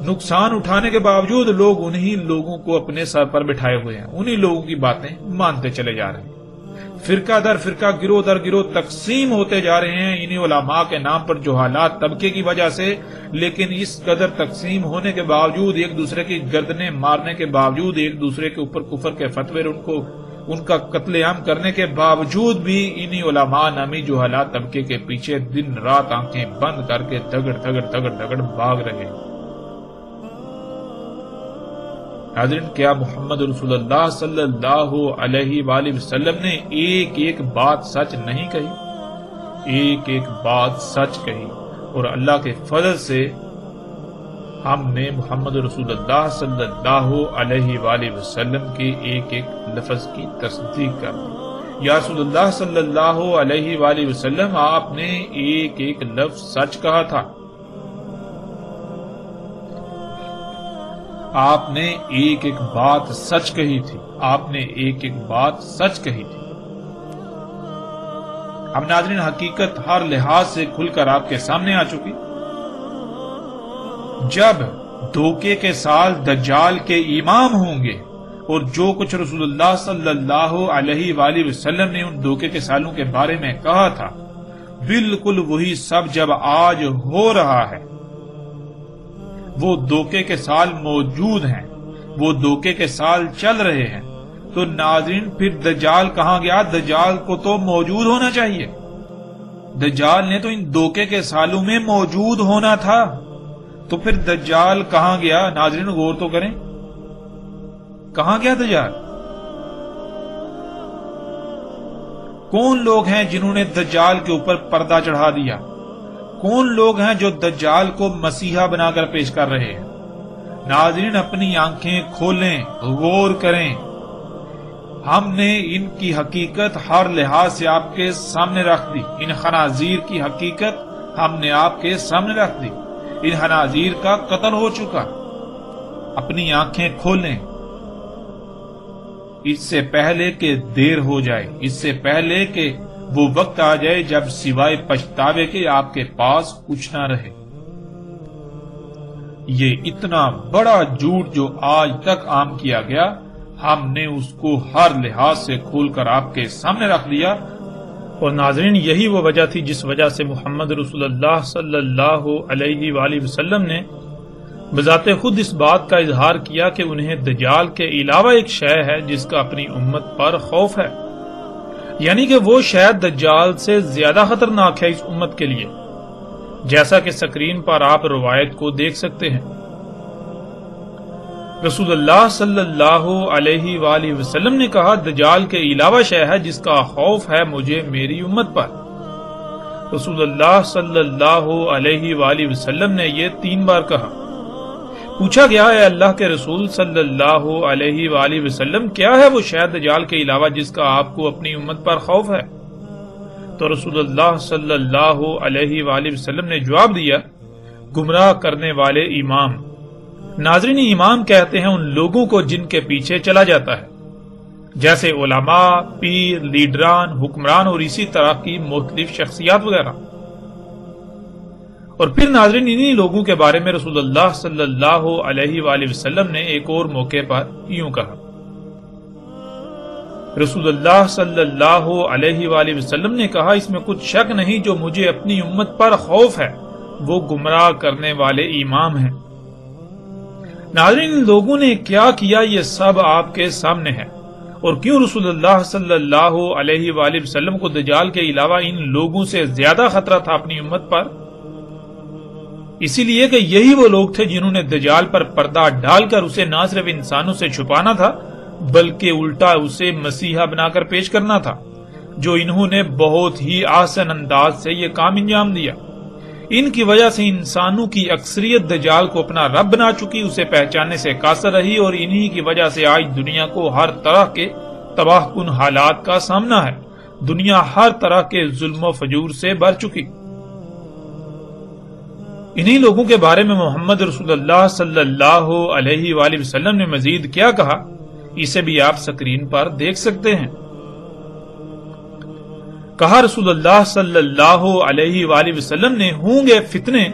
نقصان اٹھانے کے باوجود لوگ انہی لوگوں کو اپنے سر پر بٹھائے ہوئے ہیں، انہی لوگوں کی باتیں مانتے چلے جا رہے ہیں، فرقہ در فرقہ، گروہ در گروہ تقسیم ہوتے جا رہے ہیں انہی علماء کے نام پر جو حالات طبقے کی وجہ سے، لیکن اس قدر تقسیم ہونے کے باوجود، ایک دوسرے کی گردنیں مارنے کے باوجود، ایک دوسرے کے اوپر کفر کے فتوے ان کا قتل عام کرنے کے باوجود بھی انہی علماء نامی جو حالات طبقے کے پیچھے دن رات آنکھیں بند کر کے دگڑ دگڑ دگڑ دگڑ بھاگ رہے ہیں۔ ناظرین، کیا محمد رسول اللہ صلی اللہ علیہ وآلہ وسلم نے ایک ایک بات سچ نہیں کہی؟ ایک ایک بات سچ کہی، اور اللہ کے فضل سے ہم نے محمد رسول اللہ صلی اللہ علیہ وآلہ وسلم کے ایک ایک لفظ کی تصدیق کر دی۔ یا رسول اللہ صلی اللہ علیہ وآلہ وسلم، آپ نے ایک ایک لفظ سچ کہا تھا، آپ نے ایک ایک بات سچ کہی تھی، آپ نے ایک ایک بات سچ کہی تھی۔ اب ناظرین، حقیقت ہر لحاظ سے کھل کر آپ کے سامنے آ چکی۔ جب دھوکے کے سال دجال کے امام ہوں گے، اور جو کچھ رسول اللہ صلی اللہ علیہ وآلہ وسلم نے ان دھوکے کے سالوں کے بارے میں کہا تھا، بالکل وہی سب جب آج ہو رہا ہے، وہ دھوکے کے سال موجود ہیں، وہ دھوکے کے سال چل رہے ہیں، تو ناظرین پھر دجال کہاں گیا؟ دجال کو تو موجود ہونا چاہیے، دجال نے تو ان دھوکے کے سالوں میں موجود ہونا تھا، تو پھر دجال کہاں گیا؟ ناظرین غور تو کریں، کہاں گیا دجال؟ کون لوگ ہیں جنہوں نے دجال کے اوپر پردہ چڑھا دیا؟ کون لوگ ہیں جو دجال کو مسیحا بنا کر پیش کر رہے ہیں؟ ناظرین اپنی آنکھیں کھولیں، غور کریں، ہم نے ان کی حقیقت ہر لحاظ سے آپ کے سامنے رکھ دی، ان خنازیر کی حقیقت ہم نے آپ کے سامنے رکھ دی، ان خنازیر کا قتل ہو چکا، اپنی آنکھیں کھولیں، اس سے پہلے کہ دیر ہو جائے، اس سے پہلے کہ وہ وقت آ جائے جب سوائے پچھتاوے کے آپ کے پاس کچھ نہ رہے۔ یہ اتنا بڑا جھوٹ جو آج تک عام کیا گیا، ہم نے اس کو ہر لحاظ سے کھول کر آپ کے سامنے رکھ دیا، اور ناظرین یہی وہ وجہ تھی جس وجہ سے محمد رسول اللہ صلی اللہ علیہ وآلہ وسلم نے بذات خود اس بات کا اظہار کیا کہ انہیں دجال کے علاوہ ایک شے ہے جس کا اپنی امت پر خوف ہے، یعنی کہ وہ شاید دجال سے زیادہ خطرناک ہے اس امت کے لیے، جیسا کہ سکرین پر آپ روایت کو دیکھ سکتے ہیں۔ رسول اللہ صلی اللہ علیہ وآلہ وسلم نے کہا، دجال کے علاوہ شے ہے جس کا خوف ہے مجھے میری امت پر۔ رسول اللہ صلی اللہ علیہ وآلہ وسلم نے یہ 3 بار کہا۔ پوچھا گیا، اے اللہ کے رسول صلی اللہ علیہ وآلہ وسلم، کیا ہے وہ شے دجال کے علاوہ جس کا آپ کو اپنی امت پر خوف ہے؟ تو رسول اللہ صلی اللہ علیہ وآلہ وسلم نے جواب دیا، گمراہ کرنے والے امام۔ ناظرین، امام کہتے ہیں ان لوگوں کو جن کے پیچھے چلا جاتا ہے، جیسے علماء، پیر، لیڈران، حکمران اور اسی طرح کی مختلف شخصیات وغیرہ۔ اور پھر ناظرین انہی لوگوں کے بارے میں رسول اللہ صلی اللہ علیہ وآلہ وسلم نے ایک اور موقع پر یوں کہا، رسول اللہ صلی اللہ علیہ وآلہ وسلم نے کہا اس میں کچھ شک نہیں جو مجھے اپنی امت پر خوف ہے وہ گمراہ کرنے والے امام ہیں۔ ناظرین، ان لوگوں نے کیا کیا یہ سب آپ کے سامنے ہے، اور کیوں رسول اللہ صلی اللہ علیہ وآلہ وسلم کو دجال کے علاوہ ان لوگوں سے زیادہ خطرہ تھا اپنی امت پر؟ اسی لیے کہ یہی وہ لوگ تھے جنہوں نے دجال پر پردہ ڈال کر اسے نہ صرف انسانوں سے چھپانا تھا بلکہ الٹا اسے مسیحا بنا کر پیش کرنا تھا، جو انہوں نے بہت ہی آسان انداز سے یہ کام انجام دیا۔ ان کی وجہ سے انسانوں کی اکثریت دجال کو اپنا رب بنا چکی، اسے پہچاننے سے قاصر رہی، اور انہی کی وجہ سے آج دنیا کو ہر طرح کے تباہ کن حالات کا سامنا ہے۔ دنیا ہر طرح کے ظلم و فجور سے بھر چکی۔ انہی لوگوں کے بارے میں محمد رسول اللہ صلی اللہ علیہ وآلہ وسلم نے مزید کیا کہا، اسے بھی آپ سکرین پر دیکھ سکتے ہیں۔ کہا رسول اللہ صلی اللہ علیہ وآلہ وسلم نے، ہوں گے فتنے،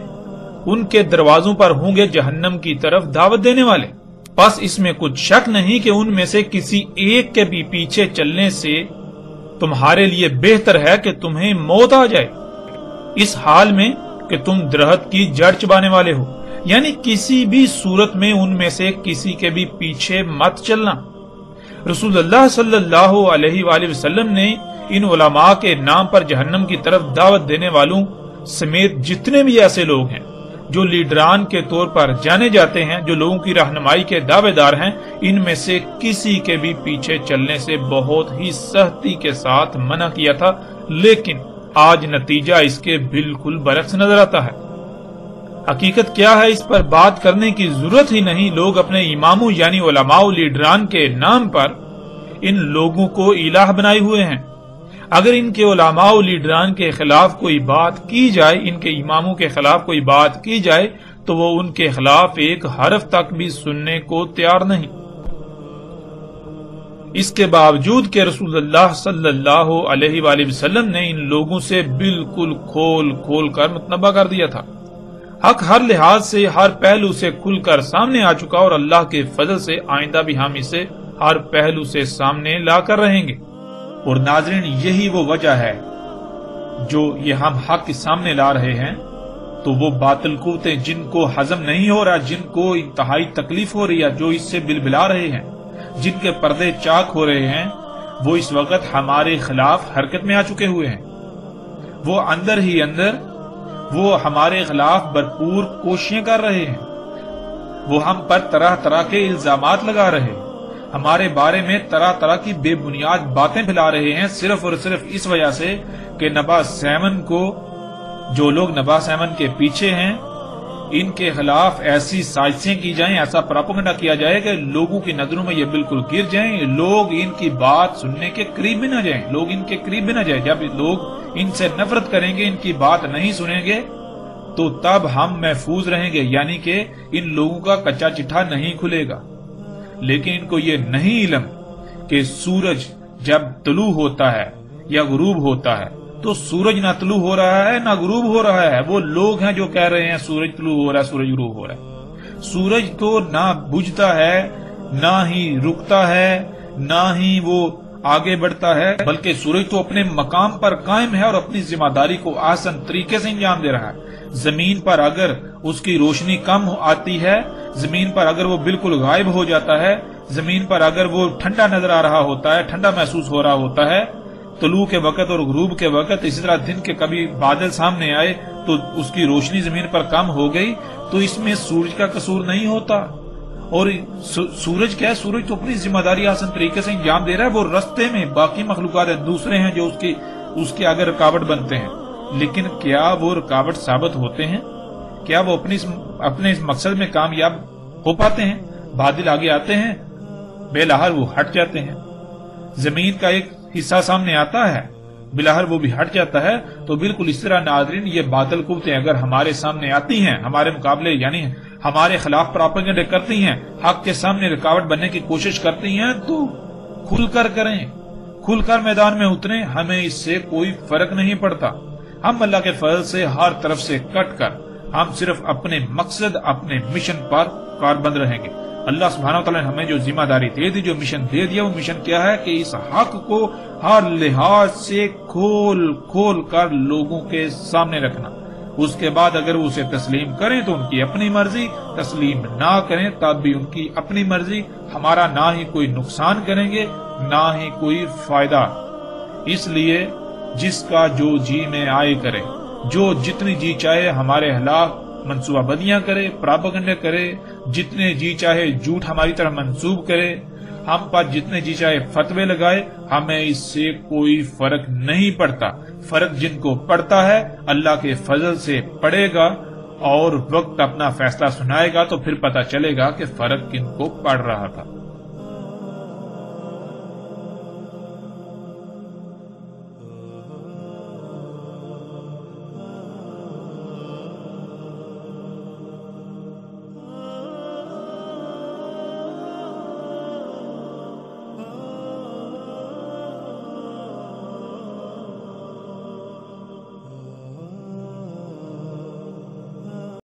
ان کے دروازوں پر ہوں گے جہنم کی طرف دعوت دینے والے، پس اس میں کچھ شک نہیں کہ ان میں سے کسی ایک کے بھی پیچھے چلنے سے تمہارے لیے بہتر ہے کہ تمہیں موت آ جائے، اس حال میں کہ تم درخت کی جڑ چبانے والے ہو، یعنی کسی بھی صورت میں ان میں سے کسی کے بھی پیچھے مت چلنا۔ رسول اللہ صلی اللہ علیہ وآلہ وسلم نے ان علماء کے نام پر جہنم کی طرف دعوت دینے والوں سمیت جتنے بھی ایسے لوگ ہیں جو لیڈران کے طور پر جانے جاتے ہیں، جو لوگوں کی رہنمائی کے دعوے دار ہیں، ان میں سے کسی کے بھی پیچھے چلنے سے بہت ہی سختی کے ساتھ منع کیا تھا، لیکن آج نتیجہ اس کے بالکل برعکس نظر آتا ہے۔ حقیقت کیا ہے اس پر بات کرنے کی ضرورت ہی نہیں۔ لوگ اپنے اماموں یعنی علماء و لیڈران کے نام پر ان لوگوں کو الہ بنائے ہوئے ہیں۔ اگر ان کے علماء و لیڈران کے خلاف کوئی بات کی جائے، ان کے اماموں کے خلاف کوئی بات کی جائے تو وہ ان کے خلاف ایک حرف تک بھی سننے کو تیار نہیں۔ اس کے باوجود کہ رسول اللہ صلی اللہ علیہ وآلہ وسلم نے ان لوگوں سے بالکل کھول کھول کر متنبہ کر دیا تھا۔ حق ہر لحاظ سے، ہر پہلو سے کھل کر سامنے آ چکا، اور اللہ کے فضل سے آئندہ بھی ہم اسے ہر پہلو سے سامنے لا کر رہیں گے۔ اور ناظرین، یہی وہ وجہ ہے جو یہ ہم حق کے سامنے لا رہے ہیں تو وہ باطل قوتیں جن کو ہضم نہیں ہو رہا، جن کو انتہائی تکلیف ہو رہی ہے، جو اس سے بلبلا رہے ہیں، جن کے پردے چاک ہو رہے ہیں، وہ اس وقت ہمارے خلاف حرکت میں آ چکے ہوئے ہیں۔ وہ اندر ہی اندر وہ ہمارے خلاف بھرپور کوششیں کر رہے ہیں، وہ ہم پر طرح طرح کے الزامات لگا رہے ہیں، ہمارے بارے میں طرح طرح کی بے بنیاد باتیں پھیلا رہے ہیں، صرف اور صرف اس وجہ سے کہ نبا سیمن کو، جو لوگ نبا سیمن کے پیچھے ہیں، ان کے خلاف ایسی سازشیں کی جائیں، ایسا پراپیگنڈا کیا جائے کہ لوگوں کی نظروں میں یہ بالکل گر جائیں، لوگ ان کی بات سننے کے قریب بھی نہ جائیں، لوگ ان کے قریب بھی نہ جائیں۔ جب لوگ ان سے نفرت کریں گے، ان کی بات نہیں سنیں گے، تو تب ہم محفوظ رہیں گے، یعنی کہ ان لوگوں کا کچا چٹھا نہیں کھلے گا۔ لیکن ان کو یہ نہیں علم کہ سورج جب طلوع ہوتا ہے یا غروب ہوتا ہے تو سورج نہ طلوع ہو رہا ہے نہ غروب ہو رہا ہے۔ وہ لوگ ہیں جو کہہ رہے ہیں سورج طلوع ہو رہا ہے، سورج غروب ہو رہا ہے۔ سورج تو نہ بجھتا ہے، نہ ہی رکتا ہے، نہ ہی وہ آگے بڑھتا ہے، بلکہ سورج تو اپنے مقام پر قائم ہے اور اپنی ذمہ داری کو آسان طریقے سے انجام دے رہا ہے۔ زمین پر اگر اس کی روشنی کم آتی ہے، زمین پر اگر وہ بالکل غائب ہو جاتا ہے، زمین پر اگر وہ ٹھنڈا نظر آ رہا ہوتا ہے، ٹھنڈا محسوس ہو رہا ہوتا ہے طلوع کے وقت اور غروب کے وقت، اسی طرح دن کے کبھی بادل سامنے آئے تو اس کی روشنی زمین پر کم ہو گئی، تو اس میں سورج کا قصور نہیں ہوتا۔ اور سورج کیا ہے؟ سورج تو اپنی ذمہ داری آسان طریقے سے انجام دے رہا ہے۔ وہ رستے میں باقی مخلوقات دوسرے ہیں جو اس کے آگے رکاوٹ بنتے ہیں، لیکن کیا وہ رکاوٹ ثابت ہوتے ہیں؟ کیا وہ اپنے اس مقصد میں کامیاب ہو پاتے ہیں؟ بادل آگے آتے ہیں، بلاہر وہ ہٹ جاتے ہیں۔ زمین کا ایک حصہ سامنے آتا ہے، بلاہر وہ بھی ہٹ جاتا ہے۔ تو بالکل اس طرح ناظرین، یہ باطل قوتیں اگر ہمارے سامنے آتی ہیں، ہمارے مقابلے یعنی ہمارے خلاف پراپیگنڈے کرتی ہیں، حق کے سامنے رکاوٹ بننے کی کوشش کرتی ہیں، تو کھل کر کریں، کھل کر میدان میں اتریں، ہمیں اس سے کوئی فرق نہیں پڑتا۔ ہم اللہ کے فضل سے ہر طرف سے کٹ کر ہم صرف اپنے مقصد، اپنے مشن پر کاربند رہیں گے۔ اللہ سبحانہ وتعالی نے ہمیں جو ذمہ داری دے دی، جو مشن دے دیا، وہ مشن کیا ہے کہ اس حق کو ہر لحاظ سے کھول کھول کر لوگوں کے سامنے رکھنا۔ اس کے بعد اگر وہ اسے تسلیم کریں تو ان کی اپنی مرضی، تسلیم نہ کریں تب بھی ان کی اپنی مرضی، ہمارا نہ ہی کوئی نقصان کریں گے نہ ہی کوئی فائدہ۔ اس لیے جس کا جو جی میں آئے کرے، جو جتنی جی چاہے ہمارے خلاف منصوبہ بندیاں کرے، پراپیگنڈا کرے، جتنے جی چاہے جھوٹ ہماری طرف منسوب کرے، ہم پر جتنے جی چاہے فتوے لگائے، ہمیں اس سے کوئی فرق نہیں پڑتا۔ فرق جن کو پڑتا ہے اللہ کے فضل سے پڑے گا، اور وقت اپنا فیصلہ سنائے گا تو پھر پتہ چلے گا کہ فرق کن کو پڑ رہا تھا۔